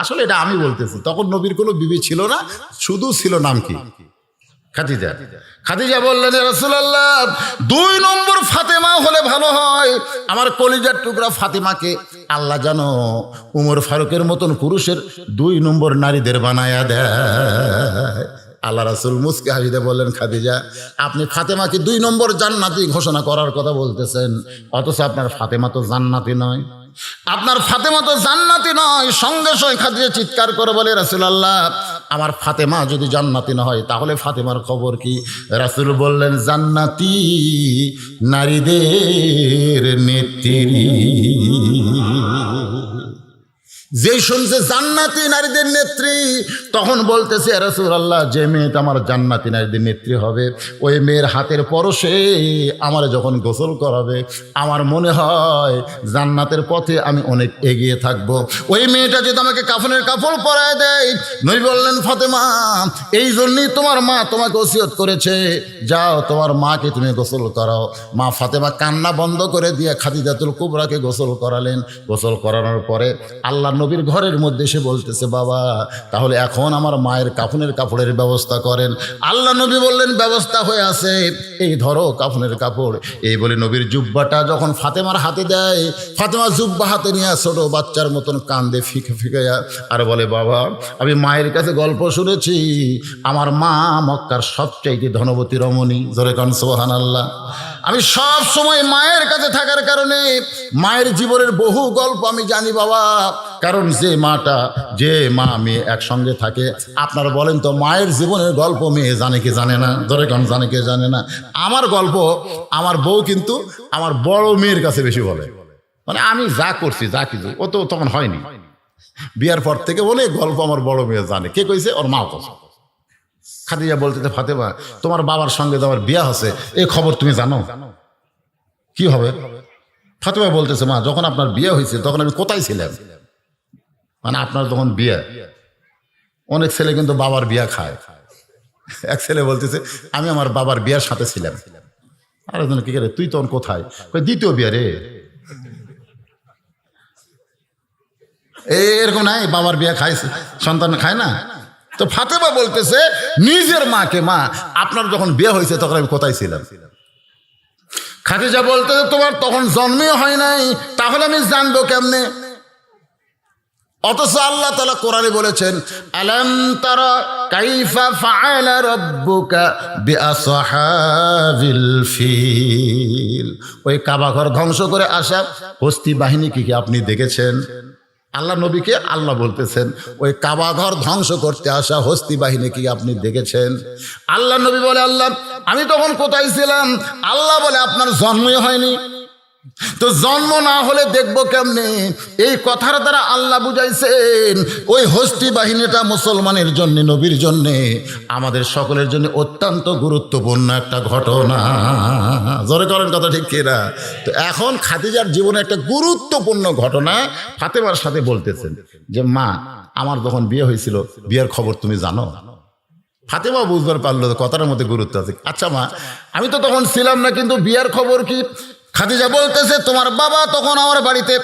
আসলে এটা আমি বলতেছি, তখন নবীর কোনো বিবি ছিল না, শুধু ছিল নাম কি? খাদিজা। খাদিজা বললেন, ইয়া রাসূলুল্লাহ 2 নম্বর ফাতেমা হলে ভালো হয়। আমার কলিজার টুকরা ফাতেমাকে আল্লাহ জানো উমর ফারুকের মতন পুরুষের 2 নম্বর নারীদের বানায়া দেয়। আল্লাহ রাসূল মুস্কি হাসিতে বললেন, খাদিজা আপনি ফাতেমাকে 2 নম্বর জান্নাতি ঘোষণা করার কথা বলতেছেন, অথচ আপনার ফাতেমা তো জান্নাতি নয়, আপনার ফাতেমা তো জান্নাতি নয়। সঙ্গে সঙ্গে খাদিজা চিৎকার করে বলে, রাসূলুল্লাহ আমার ফাতেমা যদি জান্নাতি না হয় তাহলে ফাতেমার খবর কি? রাসূল বললেন, জান্নাতি নারীদের নেত্রী। যেই শুনছে জান্নাতি নারীদের নেত্রী, তখন বলতেছে, ইয়া রাসূলুল্লাহ যে মেয়েটা আমার জান্নাতি নারীদের নেত্রী হবে, ওই মেয়ের হাতের পরশে আমার যখন গোসল করাবে আমার মনে হয় জান্নাতের পথে আমি অনেক এগিয়ে থাকব। ওই মেয়েটা যদি আমাকে কাফনের কাপড় পরায় দেয়, নবী বললেন, ফাতেমা এই জন্যই তোমার মা তোমাকে ওসিয়ত করেছে, যাও তোমার মাকে তুমি গোসল করাও। মা ফাতেমা কান্না বন্ধ করে দিয়ে খাদিজাতুল কুবরাকে গোসল করালেন। গোসল করানোর পরে আল্লাহ নবীর ঘরের মধ্যে এসে বলতেছে, বাবা তাহলে এখন আমার মায়ের কাফনের কাপড়ের ব্যবস্থা করেন। আল্লাহ নবী বললেন, ব্যবস্থা হয়ে আছে, এই ধরো কাফনের কাপড়। এই বলে নবীর জুব্বাটা যখন ফাতেমার হাতে দেয়, ফাতেমা জুব্বা হাতে নিয়ে ছোট বাচ্চার মতন কান্দে ফিকে ফিকাইয়া আর বলে, বাবা আমি মায়ের কাছে গল্প শুনেছি, আমার মা মক্কার সবচাইতে ধনবতী রমণী। জোরে কান সুবহানাল্লাহ। আমি সব সময় মায়ের কাছে থাকার কারণে মায়ের জীবনের বহু গল্প আমি জানি বাবা। কারণ যে মা মেয়ে একসঙ্গে থাকে, আপনারা বলেন তো মায়ের জীবনের গল্প মেয়ে জানে কি জানে না? ধরে কারণ জানে কে জানে না? আমার গল্প আমার বউ কিন্তু আমার বড় মেয়ের কাছে বেশি বলে, মানে আমি যা করছি যা কিছু ও তো তখন হয়নি, বিয়ার পর থেকে অনেক গল্প আমার বড় মেয়ে জানে। কে কইছে? ওর মাও কইছে। খাদিজা বলতে, ফাতেমা তোমার বাবার সঙ্গে তোমার বিয়া হচ্ছে এই খবর তুমি জানো? কি হবে? ফাতেমা বলতেছে, মা যখন আপনার বিয়ে হয়েছে তখন আমি কোথায় ছিলাম? মানে আপনার যখন বিয়ে, অনেক ছেলে কিন্তু বাবার বিয়া খায়। এক ছেলে বলতেছে, আমি আমার বাবার বিয়ার সাথে ছিলাম। আরেকজন, কি করে তুই তখন কোথায়? দ্বিতীয় বিয়া রে। এরকম নাই, বাবার বিয়া খাইছে সন্তান খায় না। তো ফাতেমা বলতেছে নিজের মাকে, মা আপনার যখন বিয়ে হয়েছে তখন আমি কোথায় ছিলাম? খাদিজা বলতেছে, তোমার তখন জন্মই হয় নাই, তাহলে আমি জানবো কেমনে? অথচ আল্লাহ তাআলা কোরআনে বলেছেন, আলাম তারা কাইফা ফাআলা রাব্বুকা বিআসহাবিল ফিল। ওই কাবা ঘর ধ্বংস করে আসা হস্তি বাহিনীকে কি আপনি দেখেছেন? আল্লাহ নবীকে আল্লাহ বলতেছেন, ওই কাবা ঘর ধ্বংস করতে আসা হস্তি বাহিনী কি আপনি দেখেছেন? আল্লাহ নবী বলে, আল্লাহ আমি তখন কোথায় ছিলাম? আল্লাহ বলে, আপনার জন্মই হয়নি, তো জন্ম না হলে দেখবো কেমনে? এই কথার দ্বারা আল্লাহ বুঝাইছেন ওই হস্তি বাহিনীটা মুসলমানের জন্য, নবীর জন্য, আমাদের সকলের জন্য অত্যন্ত গুরুত্বপূর্ণ একটা ঘটনা। জোরে করেন কথা ঠিক কিনা? তো এখন খাদিজার জীবনে একটা গুরুত্বপূর্ণ ঘটনা ফাতেমার সাথে বলতেছেন যে, মা আমার যখন বিয়ে হয়েছিল বিয়ের খবর তুমি জানো? ফাতেমা বুঝবার পারলো কথাটার মধ্যে গুরুত্ব আছে। আচ্ছা মা, আমি তো তখন ছিলাম না, কিন্তু বিয়ের খবর কি? খাদিজা বলতেছে তোমার বাবা তখন আমার বাড়িতে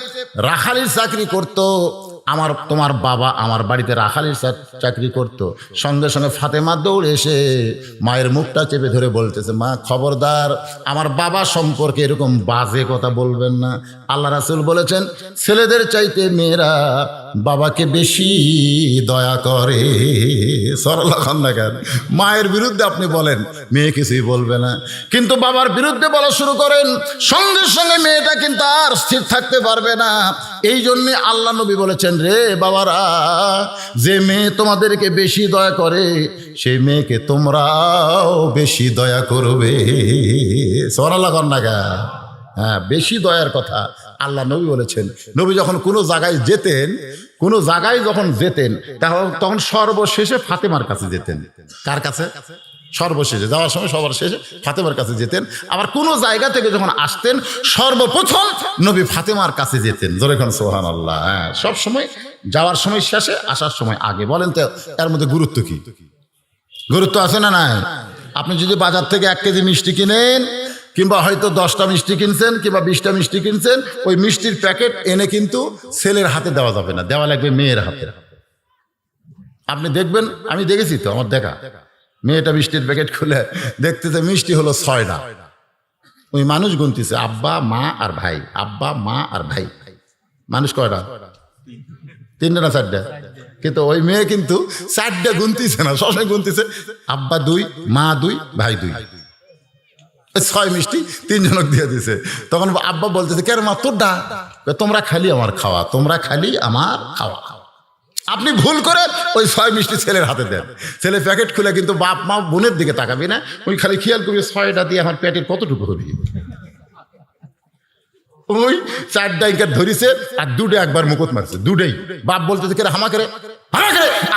রাখালির চাকরি করতো, তোমার বাবা আমার বাড়িতে রাখালির চাকরি করতো। সঙ্গে সঙ্গে ফাতেমা দৌড়ে এসে মায়ের মুখটা চেপে ধরে বলতেছে, মা খবরদার আমার বাবা সম্পর্কে এরকম বাজে কথা বলবেন না। আল্লাহ রাসূল বলেছেন ছেলেদের চাইতে মেয়েরা বাবাকে বেশি দয়া করে। সরলাখান মায়ের বিরুদ্ধে আপনি বলেন মেয়ে কিছুই বলবে না, কিন্তু বাবার বিরুদ্ধে বলা শুরু করেন সঙ্গে সঙ্গে মেয়েটা কিন্তু আর স্থির থাকতে পারবে না। এই জন্যে আল্লাহ নবী বলেছেন, রে বাবারা, যে মেয়ে তোমাদেরকে বেশি দয়া করে সেই মেয়েকে তোমরাও বেশি দয়া করবে। সরলাখান হ্যাঁ, বেশি দয়ার কথা আল্লাহ নবী বলেছেন। নবী যখন কোনো জায়গায় যেতেন তখন সর্বশেষে ফাতেমার কাছে যেতেন। কার কাছে? সর্বশেষে যাওয়ার সময় সবার শেষে ফাতেমার কাছে যেতেন। আবার কোনো জায়গা থেকে যখন আসতেন সর্বপ্রথম নবী ফাতেমার কাছে যেতেন। জোরে খান সুবহানাল্লাহ। হ্যাঁ, সব সময় যাওয়ার সময় শেষে, আসার সময় আগে। বলেন তো এর মধ্যে গুরুত্ব কি? গুরুত্ব আছে না নাই? আপনি যদি বাজার থেকে 1 কেজি মিষ্টি কিনেন, কিংবা হয়তো 10টা মিষ্টি কিনছেন কিংবা 20টা মিষ্টি কিনছেন, ওই মিষ্টির প্যাকেট এনে কিন্তু ছেলের হাতে দেওয়া যাবে না, দেওয়া লাগবে মেয়ের হাতে। আপনি দেখবেন, আমি দেখেছি তো, আমার দেখা, মেয়েটা মিষ্টির প্যাকেট খুলে দেখতেছে মিষ্টি হলো 6টা। ওই মানুষ গুনতেছে আব্বা মা আর ভাই, আব্বা মা আর ভাই। মানুষ কয়টা? 3টা না 4টা? কিন্তু ওই মেয়ে কিন্তু 4টা গুনতেছে না, সবসময় গুনতেছে আব্বা 2, মা 2, ভাই 2। 6 মিষ্টি 3 জনক দিয়ে দিছে। তখন আব্বা বলতেছে, কেন মা তোরটা? তোমরা খালি আমার খাওয়া, তোমরা খালি আমার খাওয়া। আপনি ভুল করে ওই 6 মিষ্টি ছেলের হাতে দেন। ছেলে প্যাকেট খুলে কিন্তু বাপ মা বোনের দিকে তাকাবি না, ওই খালি খেয়াল করবি 6টা দিয়ে আমার প্যাকেট কতটুকু হবে। ওই 4টা ইঙ্কার ধরিছে আর 2টা একবার মুকুট মারছে, 2টাই। বাপ বলতেছে কেন হামাকে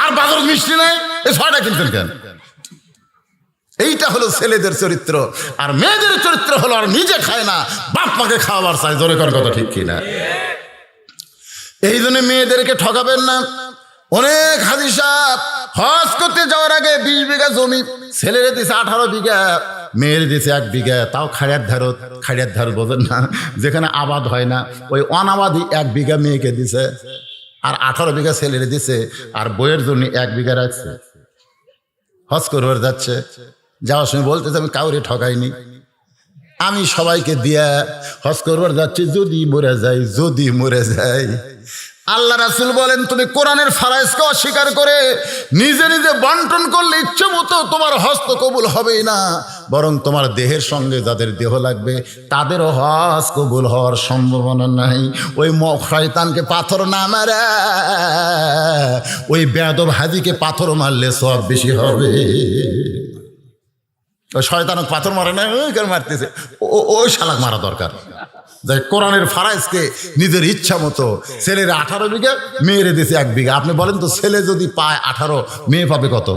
আর বাজার মিষ্টি নাই, এই 6টা কিনছেন কেন? এইটা হলো ছেলেদের চরিত্র। আর মেয়েদের চরিত্র হলো আর নিজে খায় না, বাপ মাকে খাওয়াবার চাই। জোরে কর কথা, ঠিক কিনা? এই জন্য মেয়েদেরকে ঠকাবেন না। অনেক হাজী সাহেব হজ করতে যাওয়ার আগে 20 বিঘা জমি ছেলেরে দিছে 18 বিঘা, মেয়ের দিছে 1 বিঘা, তাও খাড়িয়ার ধার বোঝেন না, যেখানে আবাদ হয় না, ওই অনাবাদি 1 বিঘা মেয়েকে দিছে, আর 18 বিঘা ছেলেরে দিছে, আর বইয়ের জন্য 1 বিঘা রাখছে। হজ করবার যাচ্ছে, যাওয়ার সময় বলতেছে আমি কাউরে ঠকাইনি, আমি সবাইকে দিয়া হজ করবার যাচ্ছি, যদি মরে যাই। আল্লাহ রাসূল বলেন, তুমি কোরআনের ফরজকে অস্বীকার করে নিজে নিজে বন্টন করলে ইচ্ছে মতো তোমার হজ তো কবুল হবেই না, বরং তোমার দেহের সঙ্গে যাদের দেহ লাগবে তাদেরও হজ কবুল হওয়ার সম্ভাবনা নাই। ওই শয়তানকে পাথর না মারা ওই বেয়াদব হাজীকে পাথর মারলে সওয়াব বেশি হবে। ওই শয়তানক পাথর মারে না, ওই মারতেছে, ওই শালাক মারা দরকার। যাই কোরআনের ফারাইজকে নিজের ইচ্ছা মতো ছেলের 18 বিঘা, মেয়েরে দিয়েছে 1 বিঘা। আপনি বলেন তো, ছেলে যদি পায় 18, মেয়ে পাবে কত?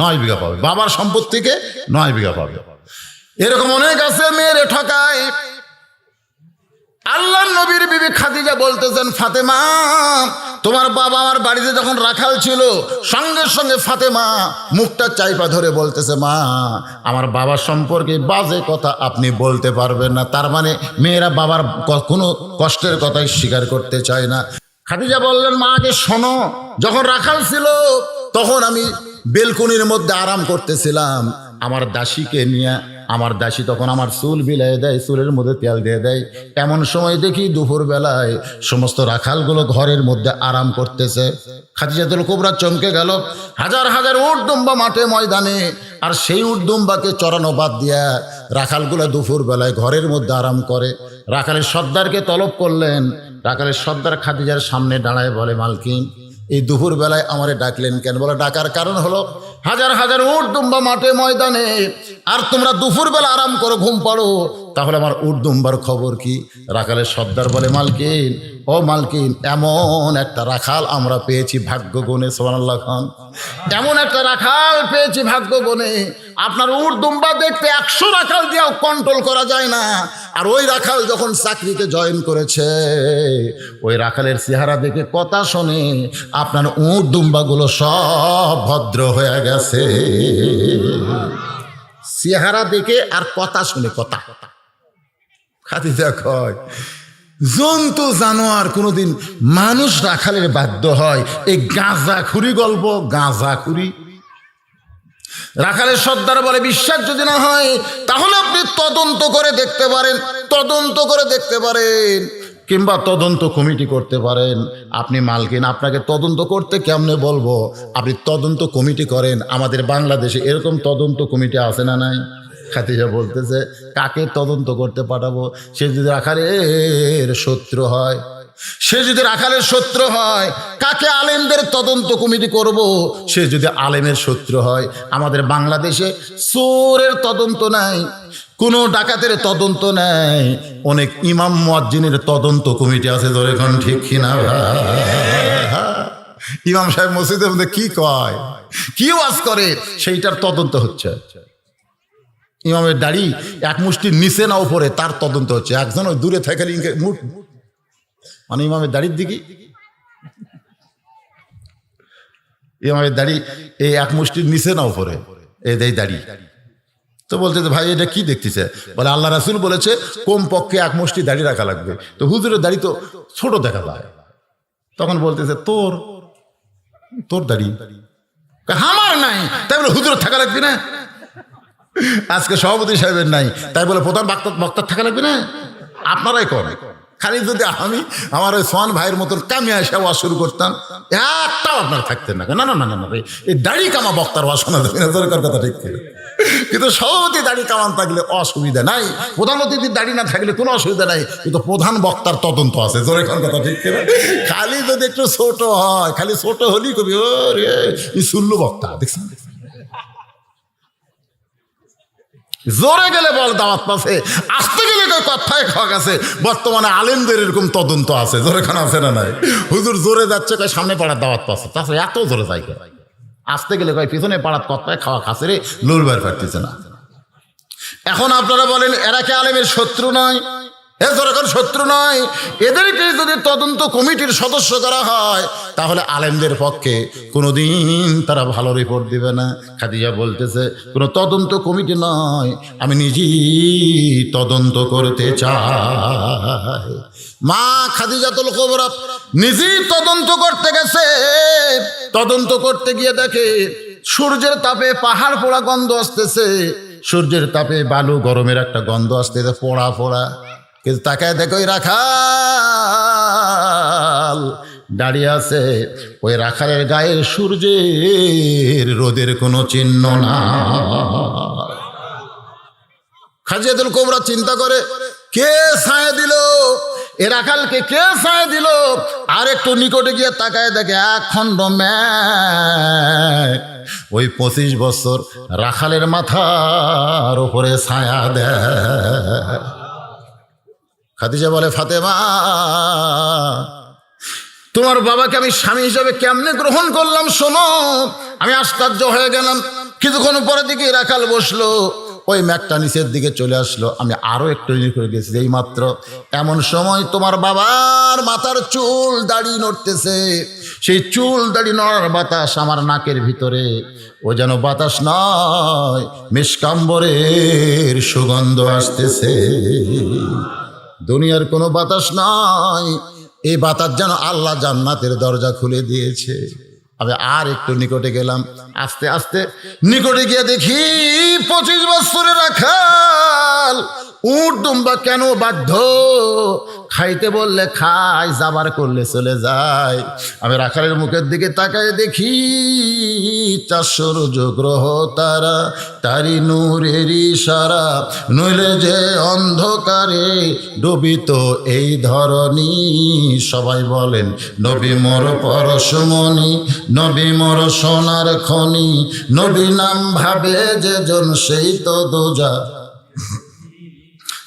9 বিঘা পাবে। বাবার সম্পত্তিকে 9 বিঘা পাবে। এরকম অনেক আছে মেয়েরে ঠকায়। আল্লাহ নবীর বিবি খাদিজা বলতেছেন, ফাতেমা তোমার বাবা আমার বাড়িতে যখন রাখাল ছিল, সঙ্গে সঙ্গে ফাতেমা মুখটা চাইপা ধরে বলতেছে, মা আমার বাবার সম্পর্কে বাজে কথা আপনি বলতে পারবেন না। তার মানে মেয়েরা বাবার কোনো কষ্টের কথাই স্বীকার করতে চায় না। খাদিজা বললেন, মা আগে শোনো, যখন রাখাল ছিল তখন আমি বেলকনির মধ্যে আরাম করতেছিলাম, আমার দাসীকে নিয়ে, আমার দাসী তখন আমার চুল বিলাই দেয়, চুলের মধ্যে তেল দিয়ে দেয়। এমন সময় দেখি দুপুর বেলায় সমস্ত রাখালগুলো ঘরের মধ্যে আরাম করতেছে। খাদিজাতুল কুবরা চমকে গেল। হাজার হাজার উট দুম্বা মাঠে ময়দানে, আর সেই উট দুম্বাকে চড়ানো বাদ দিয়া রাখালগুলো দুপুর বেলায় ঘরের মধ্যে আরাম করে। রাখালের সর্দারকে তলব করলেন। রাখালের সর্দার খাদিজার সামনে দাঁড়ায় বলে, মালকিন এই দুপুর বেলায় আমারে ডাকলেন কেন? বলে, ডাকার কারণ হলো হাজার হাজার উট দুম্বা মাঠে ময়দানে, আর তোমরা দুপুর বেলা আরাম করো, ঘুম পাড়ো, তাহলে আমার উট দুম্বার খবর কি? রাখালের সর্দার বলে, মালকিন, ও মালকিন, এমন একটা রাখাল আমরা পেয়েছি ভাগ্য গুণে। সুবহানাল্লাহ খান, এমন একটা রাখাল পেয়েছি ভাগ্য গুণে। আপনার উট দুম্বা দেখতে 100 রাখাল দিয়েও কন্ট্রোল করা যায় না। আর ওই রাখাল যখন চাকরিতে জয়েন করেছে, ওই রাখালের চেহারা দেখে, কথা শোনে, আপনার উট দুম্বাগুলো সব ভদ্র হয়ে গেছে। চেহারা দেখে আর কথা শুনে, কথা। খাদিজা কয় জন্তু জানোয়ার কোনোদিন মানুষ রাখালের বাধ্য হয়? এই গাঁজাখুরি গল্প, গাঁজাখুরি। রাখালের সর্দার বলে বিশ্বাস যদি না হয় তাহলে আপনি তদন্ত করে দেখতে পারেন, তদন্ত করে দেখতে পারেন, কিংবা তদন্ত কমিটি করতে পারেন। আপনি মালকিন, আপনাকে তদন্ত করতে কেমনে বলবো? আপনি তদন্ত কমিটি করেন। আমাদের বাংলাদেশে এরকম তদন্ত কমিটি আছে না নাই? খাদিজা বলতেছে কাকে তদন্ত করতে পাঠাবো? সে যদি রাখালের শত্রু হয়, সে যদি রাখালের শত্রু হয়, কাকে? আলেমদের তদন্ত কমিটি করব। সে যদি আলেমের শত্রু হয়, আমাদের বাংলাদেশে চোরের তদন্ত নাই, কোনো ডাকাতের তদন্ত নেই, অনেক ইমাম মুয়াজ্জিনের তদন্ত কমিটি আছে। ধরে কোন ঠিক কিনা? ইমাম সাহেব মসজিদের মধ্যে কি কয়, কি ওয়াজ করে, সেইটার তদন্ত হচ্ছে। ইমামের দাড়ি এক মুষ্টির নিচে না উপরে, তার তদন্ত হচ্ছে। একজন ওই দূরে থেকে মুঠ, মানে ইমামের দাড়ির দিকে, ইমামের দাড়ি এই এক মুষ্টির নিচে না উপরে, এই দাড়ি। তো বলতে ভাই এটা কি দেখতেছে? বলে আল্লাহ রাসূল বলেছে কমপক্ষে এক মুষ্টি দাড়ি রাখা লাগবে। তো হুজুরের দাড়ি তো ছোট দেখা যায়। তখন বলতেছে তোর দাড়ি আমার নাই, তাই বলে হুজুরের থাকা লাগবে না? আজকে সভাপতি সাহেবের নাই, তাই বলে প্রধান বক্তার থাকা লাগবে না? আপনারাই করেন। খালি যদি আমি আমার ওই সোহান ভাইয়ের মতন কামিয়া এসে ওয়াজ শুরু করতাম, একটাও আপনার থাকতেন না। না না না না, এই দাড়ি কামা বক্তার ওয়াজ শোনা যাবে না, দরকার কথা ঠিক ছিল। কিন্তু সভাপতি দাড়ি কামান থাকলে অসুবিধা নাই, প্রধান অতিথির দাড়ি না থাকলে কোনো অসুবিধা নাই, কিন্তু প্রধান বক্তার তদন্ত আছে। জোরে কথা ঠিক ছিল। খালি যদি একটু ছোট হয়, খালি ছোট হলেই কবি ও রে শুনলু বক্তা, দেখছেন? জোরে গেলে বল দাওয়াত পাশে, আসতে গেলে কথায় খাওয়া গেছে। বর্তমানে আলেমদের এরকম তদন্ত আছে। জোরে খান আছে না নাই? হুজুর জোরে যাচ্ছে কয় সামনে পাড়ার দাওয়াত পাশে, তাছাড়া এত জোরে যাই, আসতে গেলে কয় পিছনে পাড়ার কথায় খাওয়া খাসে রে, লুলবার পারতেছে না। এখন আপনারা বলেন এরা কি আলেমের শত্রু নয়? এখন শত্রু নয়। এদেরকে যদি তদন্ত কমিটির সদস্য করা হয় তাহলে আলেমদের পক্ষে কোনোদিন তারা ভালো রিপোর্ট দিবে না। খাদিজা বলতেছে কোনো তদন্ত কমিটি নয়, আমি নিজেই তদন্ত করতে চাই। মা খাদিজাতুল কুবরা নিজেই তদন্ত করতে গেছে। তদন্ত করতে গিয়ে দেখে সূর্যের তাপে পাহাড় পোড়া গন্ধ আসতেছে, সূর্যের তাপে বালু গরমের একটা গন্ধ আসতেছে, পোড়া পোড়া। কিন্তু তাকায় দেখো ওই রাখাল দাঁড়িয়ে আছে, ওই রাখালের গায়ে সূর্যের রোদের কোনো চিহ্ন না। খাদিজাতুল কুবরা চিন্তা করে কে ছায়া দিল এ রাখালকে, কে ছায়া দিল? আর একটু নিকটে গিয়ে তাকায় দেখে এক খণ্ড মেঘ ওই 25 বছর রাখালের মাথার উপরে ছায়া দেয়। খাদিজা বলে ফাতেমা, তোমার বাবাকে আমি স্বামী হিসাবে কেমনে গ্রহণ করলাম শোনো। আমি আশ্চর্য হয়ে গেলাম। কিছুক্ষণ পরে দিকে রাখাল বসলো, ওই ম্যাকটা নিচের দিকে চলে আসলো। আমি আরো একটু করে গেছি এই মাত্র। এমন সময় তোমার বাবার মাথার চুল দাড়ি নড়তেছে, সেই চুল দাড়ি নড়ার বাতাস আমার নাকের ভিতরে, ও যেন বাতাস নয় মিষ্কাম্বরের সুগন্ধ আসতেছে। দুনিয়ার কোনো বাতাস নয়, এই বাতাস যেন আল্লাহ জান্নাতের দরজা খুলে দিয়েছে। আমি আর একটু নিকটে গেলাম, আস্তে আস্তে নিকটে গিয়ে দেখি 25 বছরের রাখাল উট দুম্বা কেন বাধ্য, খাইতে বললে খায়, যাবার করলে চলে যায়। আমি রাখালের মুখের দিকে তাকায় দেখি 400 গ্রহ তারা, তারি নূরেরই সারা, নইলে যে অন্ধকারে ডুবিত এই ধরনী। সবাই বলেন নবী মোর পরশমণি, নবী মোর সোনার খনি, নবী নাম ভাবে যে জন সেই তো দোজা,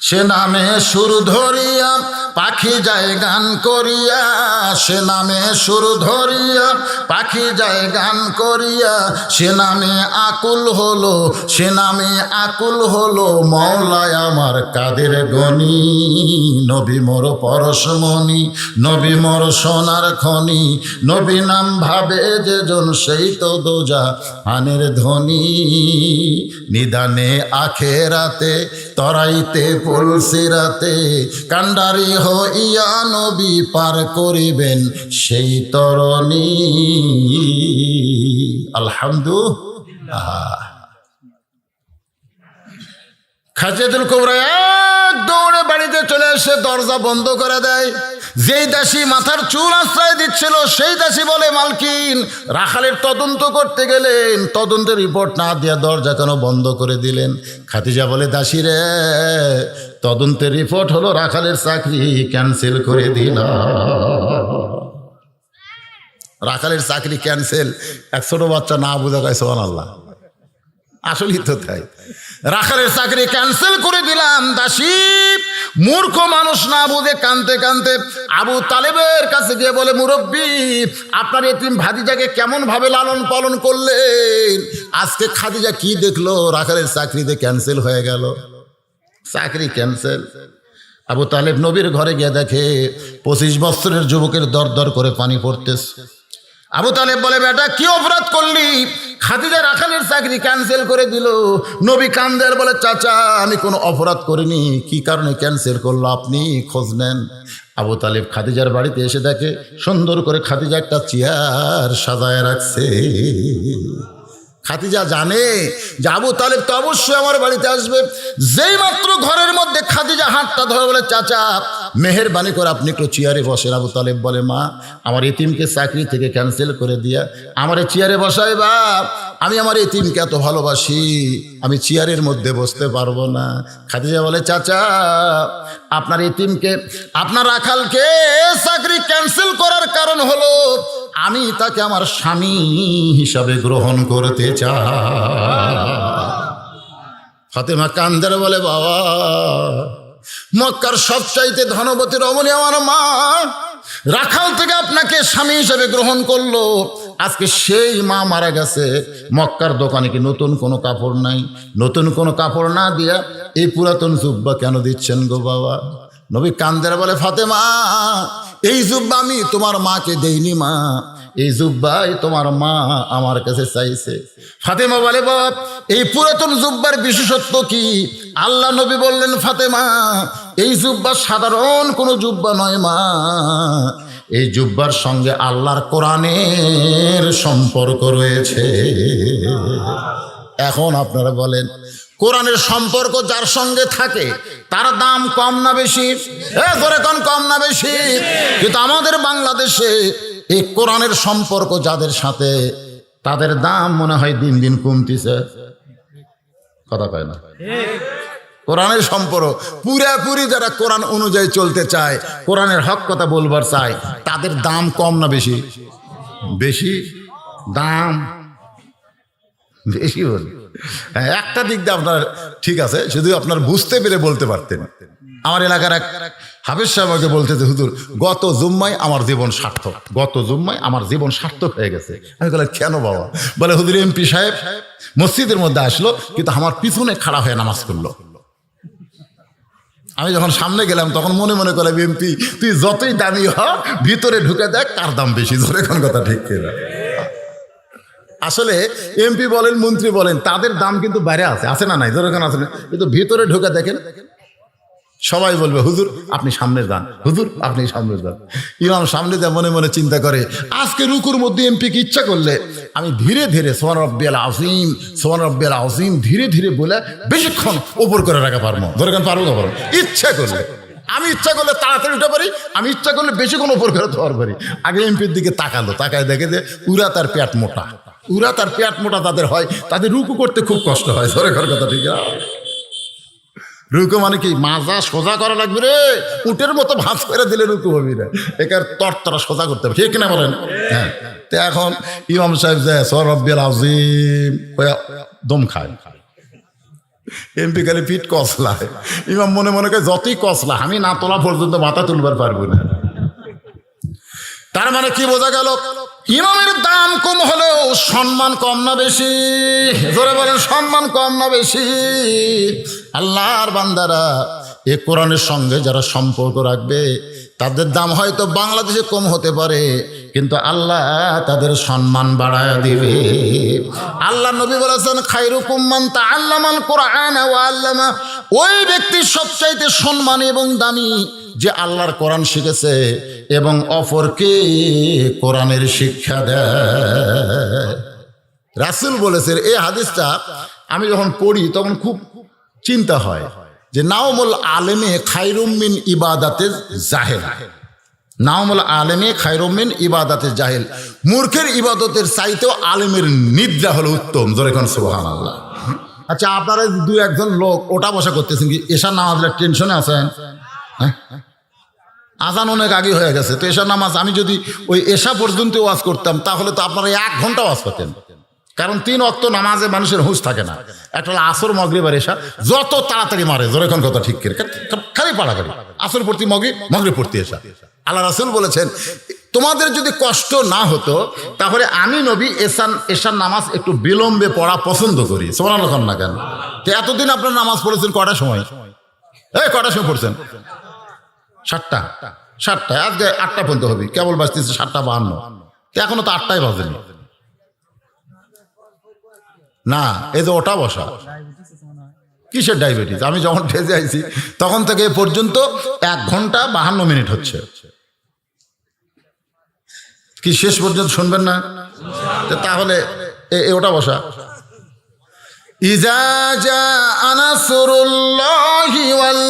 সে নামে সুর ধরিয়া পাখি যায় গান করিয়া সে নামে সুর ধরিয়া, পাখি যায় গান করিয়া সে নামে আকুল হলো, সে নামে আকুল হলো মওলায় আমার কাদের গনি। নবী মোর পরশমণি, নবী মোর সোনার খনি, নবী নাম ভাবে যেজন সেই তো দোজা আনের ধ্বনি। নিদানে আখেরাতে তরাইতে পুলসিরাতে কান্ডারি হইয়া নবী পার করিবেন সেই তরণী। আলহামদুলিল্লাহ। খাদিজাতুল কুবরা এক দৌড়ে বাড়িতে চলে এসে দরজা বন্ধ করে দেয়। যেই দাসী মাথার চুল আশ্রয় দিচ্ছিল সেই দাসী বলে, মালকিন রাখালের তদন্ত করতে গেলেন, তদন্তের রিপোর্ট না দিয়ে দরজা কেন বন্ধ করে দিলেন? খাদিজা বলে, দাসী রে, তদন্তের রিপোর্ট হলো রাখালের চাকরি ক্যান্সেল করে দিলাম। রাখালের চাকরি ক্যান্সেল, এক ছোট বাচ্চা না বুঝা গায় সুবহানাল্লাহ। আসলেই তো তাই, রাখালের চাকরি ক্যান্সেল করে দিলাম। দাসী মূর্খ মানুষ না বুঝে কানতে কানতে আবু তালেবের কাছে গিয়ে বলে, মুরব্বী আপনার এতিম ভাতিজাকে কেমন ভাবে লালন পালন করলেন, আজকে খাদিজা কি দেখলো রাখালের চাকরিতে ক্যান্সেল হয়ে গেল, চাকরি ক্যান্সেল। আবু তালেব নবীর ঘরে গিয়ে দেখে 25 বছরের যুবকের দর দর করে পানি পড়তেছে। আবু তালেব বলে, বেটা কি অপরাধ করলি, খাদিজা রাখালের চাকরি ক্যান্সেল করে দিল। নবী কান্দের বলে, চাচা আমি কোনো অপরাধ করিনি, কি কারণে ক্যান্সেল করলো আপনি খোঁজ নেন। আবু তালেব খাদিজার বাড়িতে এসে দেখে সুন্দর করে খাদিজা একটা চেয়ার সাজায় রাখছে। খাদিজা জানে যে আবু তালেব তো অবশ্যই আমার বাড়িতে আসবে। যেই মাত্র ঘরের মধ্যে খাদিজা হাতটা ধরে বলে, চাচা মেহেরবানি করে আপনি একটু চেয়ারে বসেন। আবু তালেব বলে, মা আমার এতিমকে চাকরি থেকে ক্যান্সেল করে দিয়া আমার চেয়ারে বসাই বাপ, আমি আমার এতিমকে এত ভালোবাসি, আমি চেয়ারের মধ্যে বসতে পারবো না। খাদিজা বলে, চাচা আপনার এতিমকে, আপনার রাখালকে চাকরি ক্যান্সেল করার কারণ হলো আমি তাকে আমার স্বামী হিসাবে গ্রহণ করতে চাই। ফাতেমা কান্দের বলে, বাবা মক্কার সবচাইতে ধনবতী রমণী আমার মা, রাখাল থেকে আপনাকে স্বামী হিসেবে গ্রহণ করলো, আজকে সেই মা মারা গেছে, মক্কার দোকানে কি নতুন কোনো কাপড় নাই? নতুন কোনো কাপড় না দিয়া এই পুরাতন জুব্বা কেন দিচ্ছেন গো বাবা? নবী কান্দের বলে, ফাতেমা এই জুব্বা আমি তোমার মাকে দেইনি মা, এই জুব্বাই তোমার মা আমার কাছে চাইছে। ফাতেমা বলে, বাপ এই পুরাতন জুব্বার বিশেষত্ব কি? আল্লাহ নবী বললেন, ফাতেমা এই জুব্বা সাধারণ কোনো জুব্বা নয় মা, এই জুব্বার সঙ্গে আল্লাহর কোরআনের সম্পর্ক রয়েছে। এখন আপনারা বলেন, কোরআনের সম্পর্ক যার সঙ্গে থাকে তার দাম কম না বেশি? ধরে কোন কম না বেশি? কিন্তু আমাদের বাংলাদেশে এই কোরআনের সম্পর্ক যাদের সাথে, তাদের দাম মনে হয় দিন দিন কমতিছে। কথা কয় না? কোরআনের সম্পর্ক পুরাপুরি যারা কোরআন অনুযায়ী চলতে চায়, কোরআনের হক কথা বলবার চায়, তাদের দাম কম না বেশি? বেশি দাম, বেশি বলি। হ্যাঁ, একটা দিক দিয়ে আপনার ঠিক আছে, শুধু আপনার বুঝতে পেরে বলতে পারতেন। আমার এলাকার এক হাফেজ সাহেব আমাকে বলতেছে, হুজুর গত জুম্মায় আমার জীবন সার্থক, গত জুম্মায় আমার জীবন সার্থক হয়ে গেছে। আমি বললাম, কেন বাবা? বলে, হুজুর এমপি সাহেব মসজিদের মধ্যে আসলো, কিন্তু আমার পিছনে খাড়া হয়ে নামাজ পড়লো। আমি যখন সামনে গেলাম তখন মনে মনে করলাম, এমপি তুই যতই দামি হ, ভিতরে ঢুকে দেখ কার দাম বেশি। ধরে কোন কথা ঠিক কিনা? আসলে এমপি বলেন, মন্ত্রী বলেন, তাদের দাম কিন্তু বাইরে আছে না নাই? ধরে কোন আছে, কিন্তু ভিতরে ঢুকে দেখেন সবাই বলবে, হুজুর আপনি সামনে যান, হুজুর আপনি সামনে যান। ইমাম সামনে যা মনে মনে চিন্তা করে, আজকে রুকুর মধ্যে এমপিকে ইচ্ছা করলে আমি ধীরে ধীরে সুবহান রাব্বিয়াল আযীম, সুবহান রাব্বিয়াল আযীম ধীরে ধীরে বলে বেশিক্ষণ ওপর করে রাখা পারবো। ধরে কেন পারবো? ইচ্ছা করলে, আমি ইচ্ছা করলে তাড়াতাড়ি উঠে পারি, আমি ইচ্ছা করলে বেশিক্ষণ ওপর করে তো পারি। আগে এমপির দিকে তাকালো, তাকায় দেখে যে উরা তার পেট মোটা, উরা তার পেট মোটা তাদের হয়, তাদের রুকু করতে খুব কষ্ট হয়। ধরে ঘর কথা ঠিক আছে? রুকু মানে কি? মাজা সোজা করা লাগবে রে, উটের মতো ভাঁজ করে দিলে রুকু হবি না, একার তরতরা সোজা করতে হবে। ঠিক কিনা বলেন? হ্যাঁ। তো এখন ইমাম সাহেব যায় সুবহান রাব্বিয়াল আযীম দম খায়, এমপি খালি পিঠ কসলায়, ইমাম মনে মনে করে যতই কসলা আমি না তোলা পর্যন্ত মাথা তুলবার পারবো না। তার মানে কি বোঝা গেল? ইমামের দাম কম হলেও সম্মান কম না বেশি? জোরে বলেন, সম্মান কম না বেশি? আল্লাহর বান্দারা এ কোরআনের সঙ্গে যারা সম্পর্ক রাখবে তাদের দাম হয়তো বাংলাদেশে কম হতে পারে, কিন্তু আল্লাহ তাদের সম্মান বাড়ায় দিবে। আল্লাহ নবী বলেছেন, খায়রুকুম মান তাআল্লামাল কুরআন ওয়া আল্লামা। ওই ব্যক্তি সবচাইতে সম্মানী এবং দামি যে আল্লাহর কোরআন শিখেছে এবং অপরকে কোরআনের শিক্ষা দেয়। রাসূল বলেছেন, এই হাদিসটা আমি যখন পড়ি তখন খুব চিন্তা হয় যে নাওমুল আলেমে খায়রুম মিন ইবাদাতে জাহেল। নাওমুল আলেমে খায়রুম মিন ইবাদাতে জাহেল। মূর্খের ইবাদতের চাইতেও আলেমের নিদ্রা হলো উত্তম। জোরে কোন সুবহানাল্লাহ। আচ্ছা, আপনারা দুই একজন লোক ওটা বসা করতেছেন কি এশার নামাজের টেনশনে আছেন? আজান অনেক আগে হয়ে গেছে, তো এশার নামাজ আমি যদি ওই এশা পর্যন্ত ওয়াজ করতাম তাহলে তো আপনারা 1 ঘন্টা ওয়াজ পেতেন। কারণ 3 ওয়াক্ত নামাজে মানুষের হুঁশ থাকে না। একটা হলো আসর, মাগরিব আর এশা। যত তাড়াতাড়ি মারে, জোরে কোন কথা ঠিক করে, খালি পাড়াগাড়ি। আসর পড়তি মাগরিব, মাগরিব পড়তি এশা। আল্লাহ রাসূল বলেছেন, তোমাদের যদি কষ্ট না হতো তাহলে আমি নবী এশার নামাজ একটু বিলম্বে পড়া পছন্দ করি। সুবহানাল্লাহ না কেন? তো এতদিন আপনার নামাজ পড়েছেন কটার সময়? কটার সময় পড়ছেন? 7টায়। আজকে 8টা পর্যন্ত হবে, কেবল বাজতেছে 7:52। এখনো তো 8টাই বাজেনি। না, এই যে ওটা বসা, কিসের ডায়াবেটিস? আমি যখন ঠেজে আইছি তখন থেকে এ পর্যন্ত 1 ঘন্টা 52 মিনিট হচ্ছে। কি শেষ পর্যন্ত শুনবেন না? তাহলে ওটা বসা। ইজা জাআ নাসরুল্লাহি ওয়াল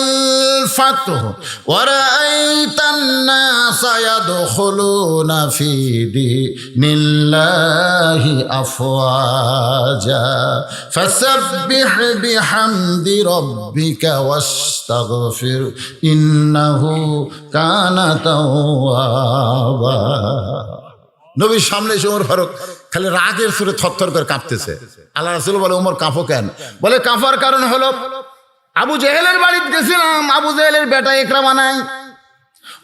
ফাতহু ওয়া রাআইতান নাসা ইয়াদখুলুনা ফি দীনিল্লাহি আফওয়াজা ফাসাব্বিহ বিহামদি রাব্বিকা ওয়াস্তাগফির ইন্নাহু কানা তাওয়াবা। নবীর সামনে এসে ওমর ফারুক খালি রাগের সুরে থরথর করে কাঁপতেছে। আল্লাহ রাসূল বলে, ওমর কাঁপো কেন? বলে, কাঁপার কারণ হলো আবু জেহেলের বাড়িতে গেছিলাম, আবু জেহেলের বেটা ইকরামা নাই।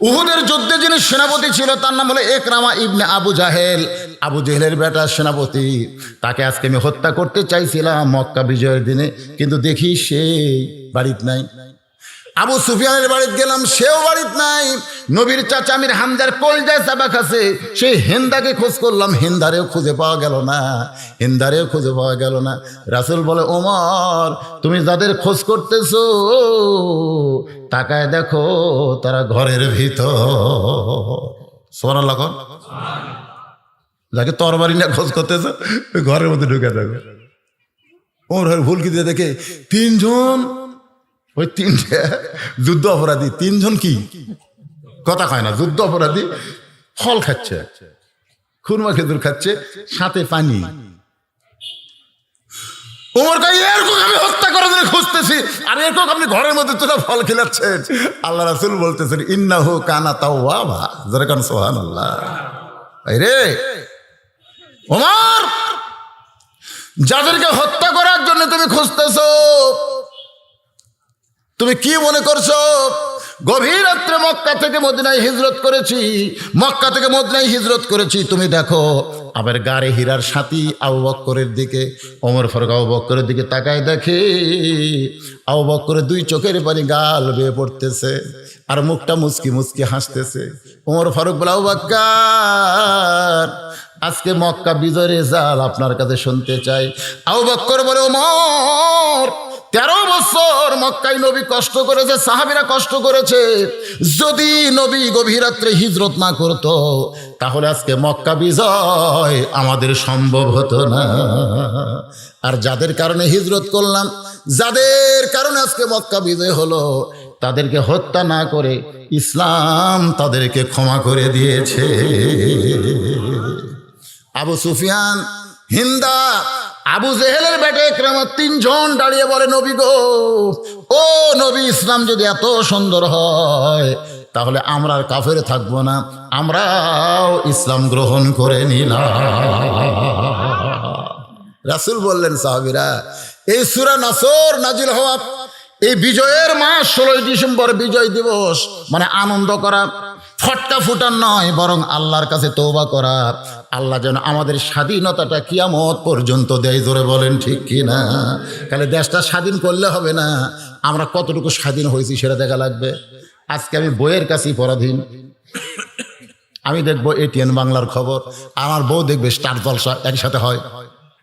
উহুদের যুদ্ধে যিনি সেনাপতি ছিল তার নাম হলো ইকরামা ইবনে আবু জাহেল। আবু জেহেলের বেটা সেনাপতি, তাকে আজকে আমি হত্যা করতে চাইছিলাম মক্কা বিজয়ের দিনে, কিন্তু দেখি সে বাড়িতে নাই। আবু সুফিয়ানের বাড়িতে গেলাম, সেও বাড়িতে নাই। নবীর চাচা আমির হামজার কলজায় চাবা খাসে, সেই হিন্দাকে খোঁজ করলাম, হিন্দারেও খুঁজে পাওয়া গেল না। রাসূল বলে, ওমর তুমি যাদের খোঁজ করতেছো তাকায় দেখো তারা ঘরের ভিতর। সুবহানাল্লাহ। যাকে তরবারি না খোঁজ করতেছো ঘরের মধ্যে ঢুকে দেখো। ওমর ভুল কি দিয়ে দেখে 3 জন, ওই 3টে যুদ্ধ অপরাধী। 3 জন কি কথা কয় না, যুদ্ধ অপরাধী ফল খাচ্ছে, খুরমা খেজুর খাচ্ছে, সাথে পানি। ওমর কয়, এরকম আমি হত্যা করার জন্য খুঁজতেছি, আর এরকম আপনি ঘরের মধ্যে তোরা ফল খেলাচ্ছেন। আল্লাহ রাসূল বলতেছেন, ইন্নাহু কানা তাওয়াবা। যারা কান সুবহানাল্লাহ। রে ওমর, যাদেরকে হত্যা করার জন্য তুমি খুঁজতেছো, তুমি কি মনে করছো গভীর রাত্রে মক্কা থেকে মদিনায় হিজরত করেছি? তুমি দেখো আবার গাড়ে হীরার সাথী আবু বকরের দিকে, ওমর ফারুক আবু বকরের দিকে তাকায় দেখে আবু বকরের 2 চোখের পানি গাল বেয়ে পড়তেছে আর মুখটা মুচকি মুচকি হাসতেছে। ওমর ফারুক বলে, আবু বকর আজকে মক্কা বিজয়ের রেজাল্ট আপনার কাছে শুনতে চাই। আবু বকর বলে, ওমর 13 বছর মক্কায় নবী কষ্ট করেছে, সাহাবীরা কষ্ট করেছে। যদি নবী গভীর রাত্রে হিজরত না করতো তাহলে আজকে মক্কা বিজয় আমাদের সম্ভব হতো না। আর যাদের কারণে হিজরত করলাম, যাদের কারণে আজকে মক্কা বিজয় হলো, তাদেরকে হত্যা না করে ইসলাম তাদেরকে ক্ষমা করে দিয়েছে। আবু সুফিয়ান, হিন্দা, আবু জেহেলের বেটা ইকরামা 3 জন দাঁড়িয়ে বলে, নবী গো, ও নবী, ইসলাম যদি এত সুন্দর হয় তাহলে আমরা আর কাফের থাকবো না, আমরাও ইসলাম গ্রহণ করে নিলাম। রাসূল বললেন, সাহাবীরা এই সূরা নাসর নাজিল হওয়া এই বিজয়ের মাস 16 ডিসেম্বর বিজয় দিবস, মানে আনন্দ করা, ফটকা ফুটান নয়, বরং আল্লাহর কাছে তওবা করা। আল্লাহ যেন আমাদের স্বাধীনতাটা কিয়ামত পর্যন্ত দেয়। জোরে বলেন ঠিক কিনা? তাহলে দেশটা স্বাধীন করলে হবে না, আমরা কতটুকু স্বাধীন হয়েছি সেটা দেখা লাগবে। আজকে আমি বইয়ের কাছেই পরাধীন। আমি দেখবো এটিএন বাংলার খবর, আমার বউ দেখবে স্টার জলসা, একসাথে হয়।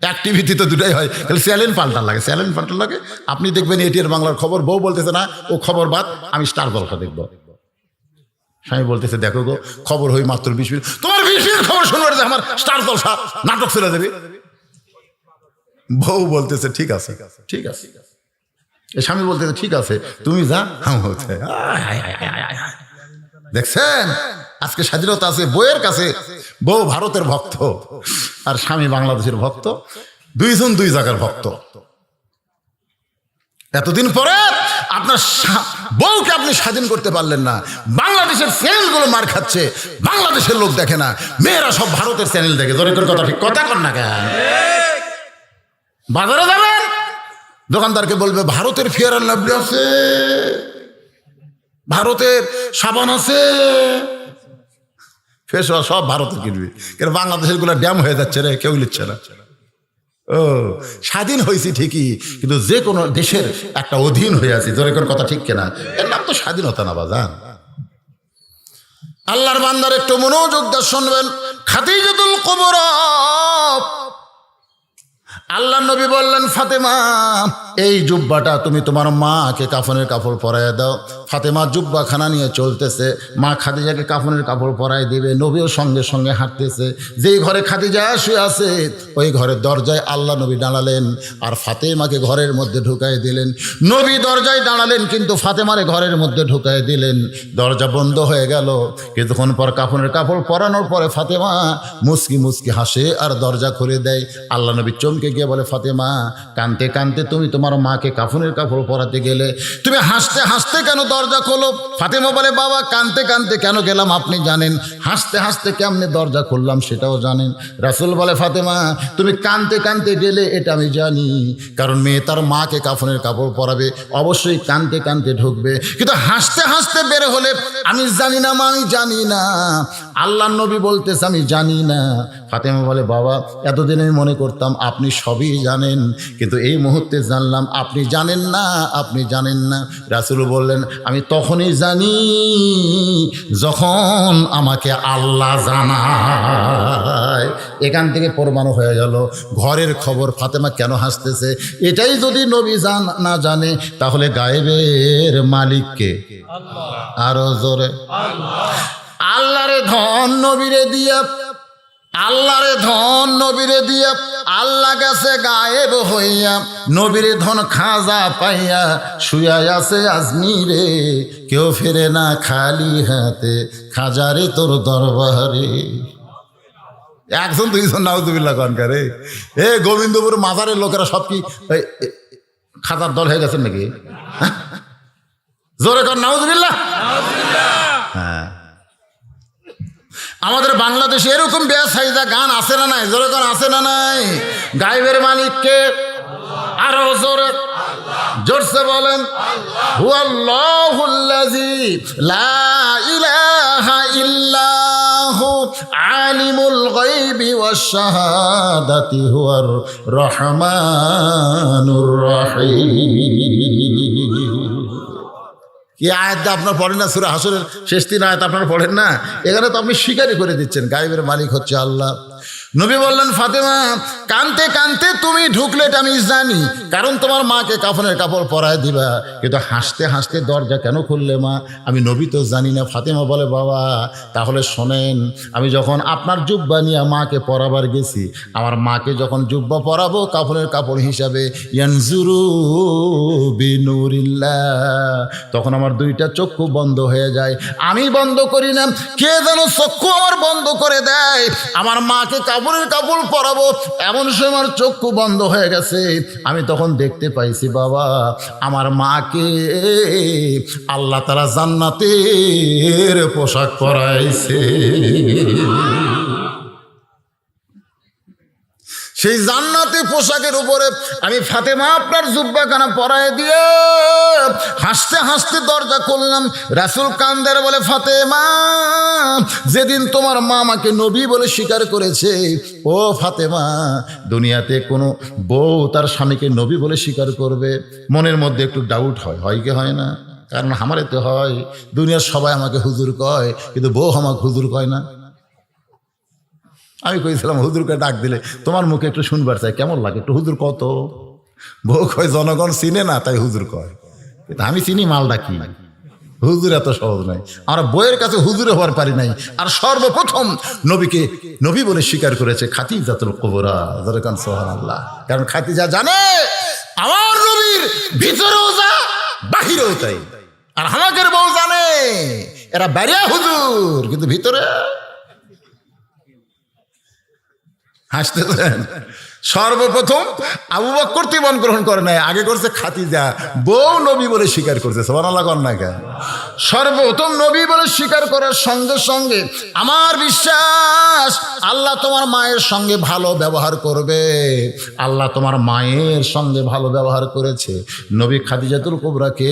অ্যাক্টিভিটি তো দুটাই হয়, তাহলে চ্যালেঞ্জ পাল্টার লাগে, চ্যালেঞ্জ পাল্টার লাগে। আপনি দেখবেন এটিএন বাংলার খবর, বউ বলতেছে না ও খবর বাদ, আমি স্টার জলসা দেখবো। স্বামী বলতেছে দেখো গো খবর হই মাত্র 20 মিনিট, তোমার 20 মিনিট খবর শুনবে আমার স্টার জলসা নাটক চলে যাবে। বউ বলতেছে ঠিক আছে ঠিক আছে, স্বামী বলতেছে ঠিক আছে তুমি যা। দেখছেন আজকে স্বাধীনতা আছে বউয়ের কাছে। বউ ভারতের ভক্ত আর স্বামী বাংলাদেশের ভক্ত, দুইজন দুই জায়গার ভক্ত। এতদিন পরে আপনার বউকে আপনি স্বাধীন করতে পারলেন না। বাংলাদেশের চ্যানেলগুলো মার খাচ্ছে, বাংলাদেশের লোক দেখে না, মেয়েরা সব ভারতের চ্যানেল দেখে। জোরে করে কথা ঠিক কথা কর না কেন? বাজারে যাবেন, দোকানদারকে বলবে ভারতের ফেয়ার অ্যান্ড লাভলি আছে, ভারতের সাবান আছে, ফেস ওয়াশ সব ভারতের কিনবি। কেন বাংলাদেশের গুলো ড্যাম হয়ে যাচ্ছে রে, কেউ নিচ্ছে না। ও স্বাধীন হয়েছি ঠিকই, কিন্তু যে কোনো দেশের একটা অধীন হয়ে আছি। জোরে করে কথা ঠিক কিনা? এর নাম তো স্বাধীনতা না বাজান। আল্লাহর বান্দার একটু মনোযোগ দিয়ে শুনবেন। খাদিজাতুল কুবরা, আল্লাহ নবী বললেন ফাতেমা এই জুব্বাটা তুমি তোমার মাকে কাফনের কাপড় পরায় দাও। ফাতেমা জুব্বা খানা নিয়ে চলতেছে, মা খাদিজাকে কাফনের কাপড় পরায় দিবে। নবীও সঙ্গে সঙ্গে হাঁটতেছে। যেই ঘরে খাদিজা শুয়ে আছে ওই ঘরের দরজায় আল্লাহ নবী দাঁড়ালেন আর ফাতেমাকে ঘরের মধ্যে ঢুকাই দিলেন। নবী দরজায় দাঁড়ালেন কিন্তু ফাতেমারে ঘরের মধ্যে ঢুকাই দিলেন। দরজা বন্ধ হয়ে গেল। কিছুক্ষণ পর কাফনের কাপড় পরানোর পরে ফাতেমা মুচকি মুচকি হাসে আর দরজা খুলে দেয়। আল্লাহ নবী চমকে গিয়ে বলে ফাতেমা কানতে কানতে তুমি তোমার মাকে কাফনের কাপড় পরাতে গেলে, তুমি হাসতে হাসতে কেন দরজা খোলো? ফাতেমা বলে বাবা কানতে কানতে কেন গেলাম আপনি জানেন, হাসতে হাসতে কেমনে দরজা খুললাম সেটাও জানেন। রাসূল বলে ফাতেমা তুমি কানতে কানতে গেলে এটা আমি জানি, কারণ মেয়ে তার মাকে কাফনের কাপড় পরাবে অবশ্যই কানতে কানতে ঢুকবে, কিন্তু হাসতে হাসতে বের হলে আমি জানি না মা, আমি জানি না। আল্লাহ নবী বলতেছে আমি জানি না। ফাতেমা বলে বাবা এতদিন আমি মনে করতাম আপনি সবই জানেন, কিন্তু এই মুহূর্তে জানলাম আপনি জানেন না, আপনি জানেন না। রাসূল বললেন আমি তখনই জানি যখন আমাকে আল্লাহ জানায়। এখান থেকে প্রমাণ হয়ে গেল ঘরের খবর ফাতেমা কেন হাসতেছে। এটাই যদি নবী না জানে তাহলে গায়েবের মালিককে আরো জোরে আল্লাহরে ধন নবীরে দিয়া, আল্লাহরে ধন নবীরে দিয়া, আল্লাহ গেছে গায়েব হইয়া, নবীরে ধন খাজা পাইয়া শুয়া আছে আজমিরে, কেউ ফেরে না খালি হাতে খাজারে তোর দরবারে। একজন দুইজন নাউজুবিল্লাহ কনকারে। এ গোবিন্দপুর মাজারের লোকেরা সব কি খাজার দল হয়ে গেছেন নাকি? জোরে কর নাউজুবিল্লাহ। হ্যাঁ আমাদের বাংলাদেশে এরকম বেসাইজা গান আছে না নাই? জোরে গান আছে না নাই? গায়েবের মালিককে আরো জোরে জোরসে বলেন হুয়াল্লাহুল্লাযী লা ইলাহা ইল্লাহু আলিমুল গায়বি ওয়াশ শাহাদাতি হুয়ার রহমানুর রহিম। কি আয়াতটা আপনার পড়েন না? সূরা হাসরের শেষ 3 আয়াত আপনারা পড়েন না? এখানে তো আপনি স্বীকারই করে দিচ্ছেন গায়েবের মালিক হচ্ছে আল্লাহ। নবী বললেন ফাতেমা কানতে কানতে তুমি ঢুকলে এটা আমি জানি, কারণ তোমার মাকে কাফনের কাপড় পরায় দিবা, কিন্তু হাসতে হাসতে দরজা কেন খুললে মা? আমি নবী তো জানি না। ফাতেমা বলে বাবা তাহলে শোনেন, আমি যখন আপনার জুব্বা নিয়ে মাকে পরাবার গেছি, আমার মাকে যখন জুব্বা পরাবো কাফনের কাপড় হিসাবে ইয়ানজুরু বিনুরিল্লাহ, তখন আমার 2টা চক্ষু বন্ধ হয়ে যায়। আমি বন্ধ করি না, কে যেন চক্ষু আমার বন্ধ করে দেয়। আমার মাকে কাপড়ের কাপড় পরাবো, এমন সময় আমার চক্ষু বন্ধ হয়ে গেছে। আমি তখন দেখতে পাইছি বাবা আমার মাকে আল্লাহ তাআলা জান্নাতের পোশাক পরাইছে। সেই জান্নাতি পোশাকের উপরে আমি ফাতেমা আপনার জুব্বাখানা পরায় দিয়ে হাসতে হাসতে দরজা খুললাম। রাসূল কান্দার বলে, ফাতেমা, যেদিন তোমার মা আমাকে নবী বলে স্বীকার করেছে, ও ফাতেমা, দুনিয়াতে কোনো বউ তার স্বামীকে নবী বলে স্বীকার করবে? মনের মধ্যে একটু ডাউট হয় কি হয় না? কারণ আমারে তো হয়, দুনিয়ার সবাই আমাকে হুজুর কয়, কিন্তু বউ আমাকে হুজুর কয় না। আমি কইছিলাম, হুজুরকে ডাক দিলে তোমার মুখে একটু শুনবার চাই, কেমন লাগে, একটু হুজুর কত? বউ কয় জনগণ চিনে না তাই হুজুর কয়, কিন্তু আমি চিনি মালটা কি। হুজুর এত সহজ নয়, আমরা বইয়ের কাছে হুজুর হওয়ার পারি নাই। আর সর্বপ্রথম নবীকে নবী বলে স্বীকার করেছে খাদিজাতুল কুবরা, যারকান সুবহানাল্লাহ। কারণ খাদিজা জানে আমার নবীর ভিতরেও যা বাহিরেও তাই। আর আমাদের বউ জানে এরা বাইরে হুজুর, কিন্তু ভিতরে হাসতেছেন। সর্বপ্রথম আবু বকর জীবন গ্রহণ করে নাই, আগে করছে খাদিজা, বউ নবী বলে স্বীকার করছে। সুবহানাল্লাহ কর না কেন? সর্বপ্রথম নবী বলে স্বীকার করার সঙ্গে সঙ্গে আমার বিশ্বাস আল্লাহ তোমার মায়ের সঙ্গে ভালো ব্যবহার করবে। আল্লাহ তোমার মায়ের সঙ্গে ভালো ব্যবহার করেছে। নবী খাদিজাতুল কুবরাকে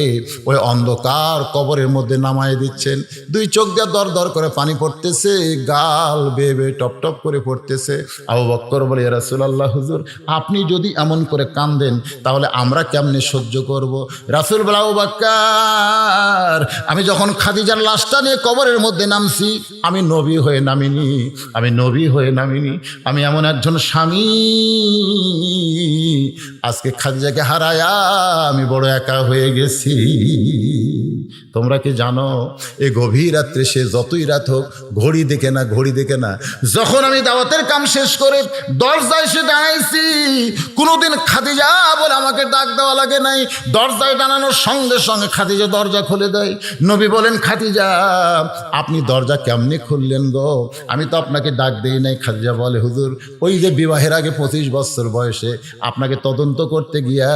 ওই অন্ধকার কবরের মধ্যে নামায় দিচ্ছেন। দুই চোখ দিয়ে দর দর করে পানি পড়তেছে, গাল বেয়ে বেয়ে টপ টপ করে পড়তেছে। আবু বকর বলে, ইয়া রাসূলুল্লাহ, হুজুর আপনি যদি এমন করে কাঁদেন তাহলে আমরা কেমনে সহ্য করব? রাসূল বলে, আবু বকর, আমি যখন খাদিজার লাশটা নিয়ে কবরের মধ্যে নামছি, আমি নবী হয়ে নামিনি, আমি এমন একজন স্বামী, আজকে খাদিজাকে হারায়া আমি বড় একা হয়ে গেছি। তোমরা কি জানো এই গভীর রাত্রে সে যতই রাত হোক ঘড়ি দেখে না। যখন আমি দাওয়াতের কাম শেষ করে দরজায় এসে দাঁড়াইছি, কোনোদিন খাদিজা বলে আমাকে ডাক দেওয়া লাগে নাই। দরজায় দাঁড়ানোর সঙ্গে সঙ্গে খাদিজা দরজা খুলে দেয়। নবী বলেন, খাদিজা আপনি দরজা কেমনি খুললেন গো? আমি তো আপনাকে ডাক দেই নাই। খাদিজা বলে, হুজুর ওই যে বিবাহের আগে 25 বছর বয়সে আপনাকে তদন্ত করতে গিয়া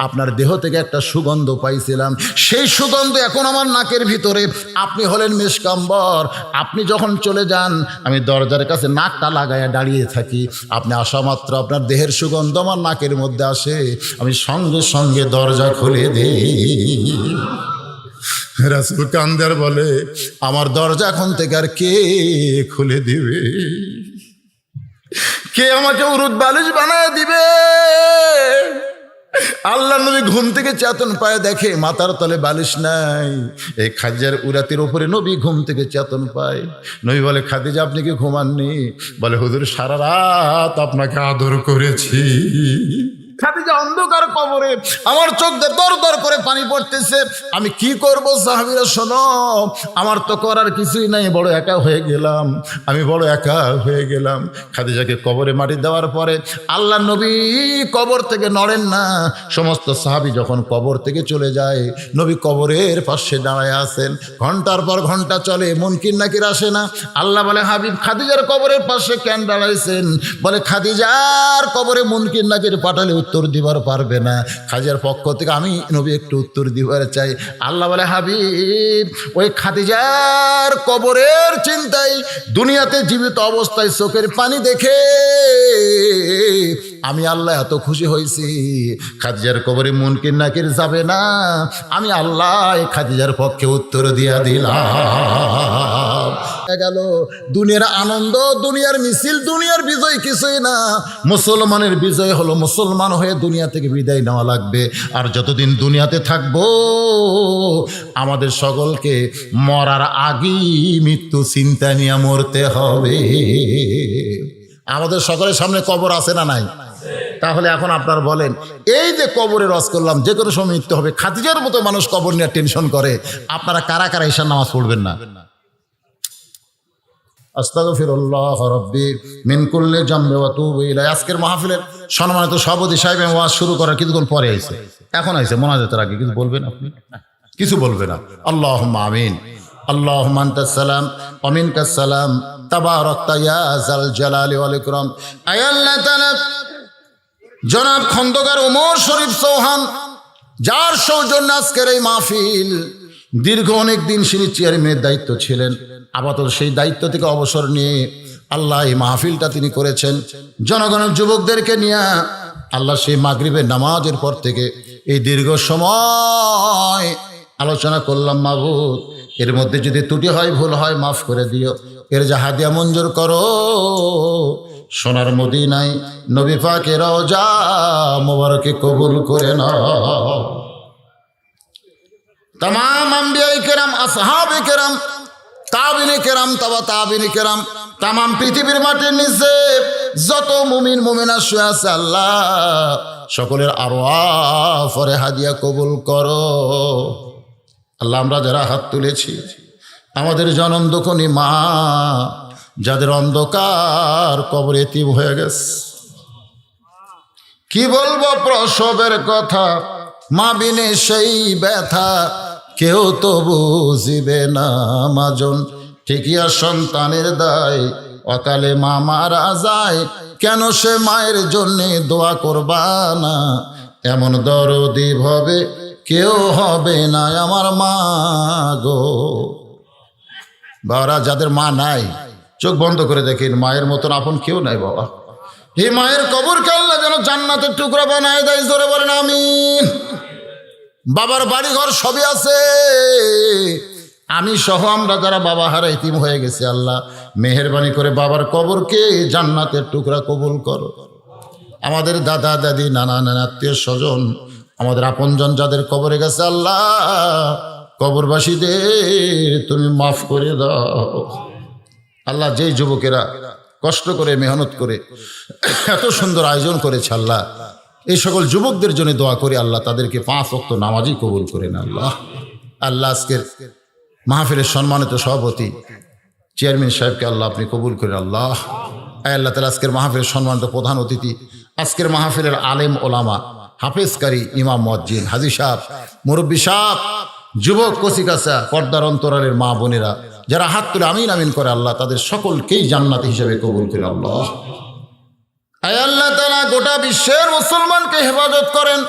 আপনার দেহ থেকে একটা সুগন্ধ পাইছিলাম, সেই সুগন্ধ এখন আমার নাকের ভিতরে। আপনি হলেন মেশকাম্বর, আপনি যখন চলে যান আমি দরজার কাছে নাকটা লাগাইয়া দাঁড়িয়ে থাকি, আপনি আসা মাত্র আপনার দেহের সুগন্ধ আমার নাকের মধ্যে আসে, আমি সঙ্গে সঙ্গে দরজা খুলে দিই। রাসূল কান্দার বলে, আমার দরজা এখন থেকে আর কে খুলে দিবে? কে আমাকে উরুদ বালিশ বানায় দিবে? আল্লাহ নবী ঘুম থেকে চেতন পায়, দেখে মাথার তলে বালিশ নাই। এই খাদিজার উরাতের উপরে নবী ঘুম থেকে চেতন পায়। নবী বলে, খাদিজা আপনি কি ঘুমাননি? বলে, হুজুর সারা রাত আপনাকে আদর করেছি। খাদিজা অন্ধকার কবরে, আমার চোখ দিয়ে দর দর করে পানি পড়তেছে। আমি কি করব? সাহাবীরা শোনো, আমার তো করার কিছুই নাই, বড় একা হয়ে গেলাম। খাদিজাকে কবরে মাটি দেওয়ার পরে আল্লাহ নবী কবর থেকে নড়েন না। সমস্ত সাহাবী যখন কবর থেকে চলে যায়, নবী কবরের পাশে দাঁড়ায় আছেন। ঘন্টার পর ঘন্টা চলে, মুনকির নাকির আসে না। আল্লাহ বলে, হাবিব খাদিজার কবরের পাশে কেন দাঁড়াইছেন? বলে, খাদিজার কবরে মুনকির নাকির পাঠালে উত্তর দিবার পারবে না, খাদিজার পক্ষ থেকে আমি নবী একটু উত্তর দিবার চাই। আল্লাহ বলে, হাবিব ওই খাদিজার কবরের চিন্তায় দুনিয়াতে জীবিত অবস্থায় চোখের পানি দেখে আমি আল্লাহ এত খুশি হয়েছি, খাদিজার কবরে মুনকির নাকির যাবে না, আমি আল্লাহ খাদিজার পক্ষে উত্তর দিয়া দিলাম। গেল দুনিয়ার আনন্দ, দুনিয়ার মিছিল, দুনিয়ার বিজয় কিছুই না। মুসলমানের বিজয় হলো মুসলমান হয়ে দুনিয়া থেকে বিদায় নেওয়া লাগবে। আর যতদিন দুনিয়াতে থাকবো আমাদের সকলকে মরার আগেই মৃত্যু চিন্তা নিয়ে মরতে হবে। আমাদের সকলের সামনে কবর আছে না নাই? তাহলে এখন আপনারা বলেন, এই যে কবরে রস করলাম, যে কোনো সময় মৃত্যু হবে, খাদিজার মতো মানুষ কবর নিয়ে টেনশন করে, আপনারা কারা কারা ঈশার নামাজ পড়বেন না? আস্তাগফিরুল্লাহ রাব্বি মিন কুল্লি জামবি ওয়া তুবু ইলাইহি। আজকের মাহফিলের সম্মানিত সভাপতি সাহেব ওয়াজ শুরু করার কিছুক্ষণ পরে আইছে, এখন আইছে মোনাজাতের আগে কিছু বলবেন? আপনি কিছু বলবেন না? আল্লাহুম্মা আমিন। আল্লাহুম্মা আনতাস সালাম ওয়া মিনকাস সালাম তাবারাকতা ইয়া যাল জালালি ওয়াল ইকরাম। আয় আল্লাহ তাআলা, জনাব খন্দকার ওমর শরীফ চৌহান, যার সৌজন্যে আজকের এই মাহফিল, দীর্ঘ অনেক দিন তিনি চেয়ারম্যানের দায়িত্ব ছিলেন, আপাতত সেই দায়িত্ব থেকে অবসর নিয়ে আল্লাহ এই মাহফিলটা তিনি করেছেন জনগণের যুবকদেরকে নিয়ে। আল্লাহ সেই মাগরিবের নামাজের পর থেকে এই দীর্ঘ সময় আলোচনা করলাম। মাবুদ, এর মধ্যে যদি ত্রুটি হয়, ভুল হয়, মাফ করে দিও। এর যা হাদিয়া মঞ্জুর করো। সোনার মদিনায় নবী পাকের রওজা মোবারকে কবুল করে নাও। तमाम अंबिया केराम, আসহাবে কেরাম, তাবিনে কেরাম, তাবিনে কেরাম, तमाम পৃথিবীর মাটির নিচে যত মুমিন মুমিনা শুয়ে আছে আল্লাহ সকলের আরওয়াহ ফরে হাদিয়া কবুল করো। আল্লাহ, আমরা যারা হাত তুলেছি, আমাদের জনম দুঃখনী মা যাদের অন্ধকার কবরে এতিম হয়ে গেছে, কি বলবো প্রসবের কথা, মা বিনে সেই ব্যথা কেউ তো বুঝিবে না। মাজন ঠিকিয়া সন্তানের দায়, অকালে মা মারা যায়, কেন সে মায়ের জন্যে দোয়া করবা না? এমন দরদি ভাবে কেউ হবে না আমার মা গো। বাবারা, যাদের মা নাই চোখ বন্ধ করে দেখেন, মায়ের মতন আপন কেউ নাই বাবা। এই মায়ের কবরকে আল্লাহ যেন জান্নাতের টুকরা বানায় দেয়। জোরে বলেন আমিন। বাবার বাড়ি ঘর সবই আছে, আমি সহ আমরা যারা বাবা হারা ইতিম হয়ে গেছে, আল্লাহ মেহেরবানি করে বাবার কবরকে জান্নাতের টুকরা কবুল করো। আমাদের দাদা দাদি, নানা নানা, আত্মীয় স্বজন, আমাদের আপনজন যাদের কবরে গেছে আল্লাহ কবরবাসীদের তুমি মাফ করে দাও। আল্লাহ, যেই যুবকেরা কষ্ট করে মেহনত করে এত সুন্দর আয়োজন করেছে আল্লাহ, এই সকল যুবকদের জন্য দোয়া করে আল্লাহ তাদেরকে 5 ওয়াক্ত নামাজই কবুল করেন আল্লাহ। আল্লাহ, আজকের মাহফিলের সম্মানিত সভাপতি চেয়ারম্যান সাহেবকে আল্লাহ আপনি কবুল করেন আল্লাহ। আল্লাহ তাআলা আজকের মাহফিলের সম্মানিত প্রধান অতিথি, আজকের মাহফিলের আলেম ওলামা, হাফেজকারী, ইমাম মুয়াজ্জিন, হাজী সাহেব, মুরব্বী সাহেব, যুবক কচিকাচা, পর্দার অন্তরালের মা বোনেরা যারা হাত তুলে আমিন আমিন করে আল্লাহ তাদের সকলকেই জান্নাতি হিসেবে কবুল করে আল্লাহ। আয় আল্লাহ তাআলা গোটা বিশ্বের মুসলমানকে হেফাজত করেন।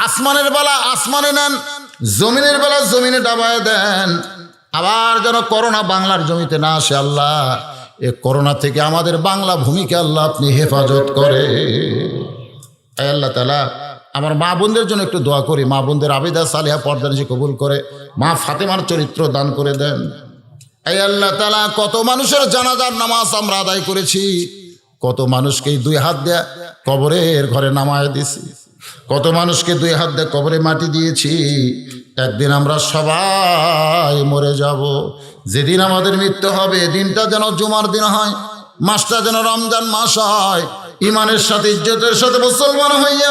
আসমানের বেলা আসমানে নেন, জমিনের বেলা জমিনে ডাবায় দেন। আবার যেন করোনা বাংলার জমিতে না আসে আল্লাহ। এ করোনা থেকে আমাদের বাংলা ভূমিকে আল্লাহ আপনি হেফাজত করে। আয় আল্লাহ তাআলা আমার মা বোনদের জন্য একটু দোয়া করি। মা বোনদের আবেদা সালিহা পর্দা নিশি কবুল করে মা ফাতেমার চরিত্র দান করে দেন। আয় আল্লাহ তাআলা কত মানুষের জানাজার নামাজ আমরা আদায় করেছি, কত মানুষকে 2 হাত দিয়ে কবরের ঘরে নামায় দিয়েছি, কত মানুষকে 2 হাত দিয়ে কবরে মাটি দিয়েছি। একদিন আমরা সবাই মরে যাব। যেদিন আমাদের মৃত্যু হবে, দিনটা যেন জুমার দিন হয়, মাসটা যেন রমজান মাস হয়। ইমানের সাথে ইজ্জতের সাথে মুসলমান হইয়া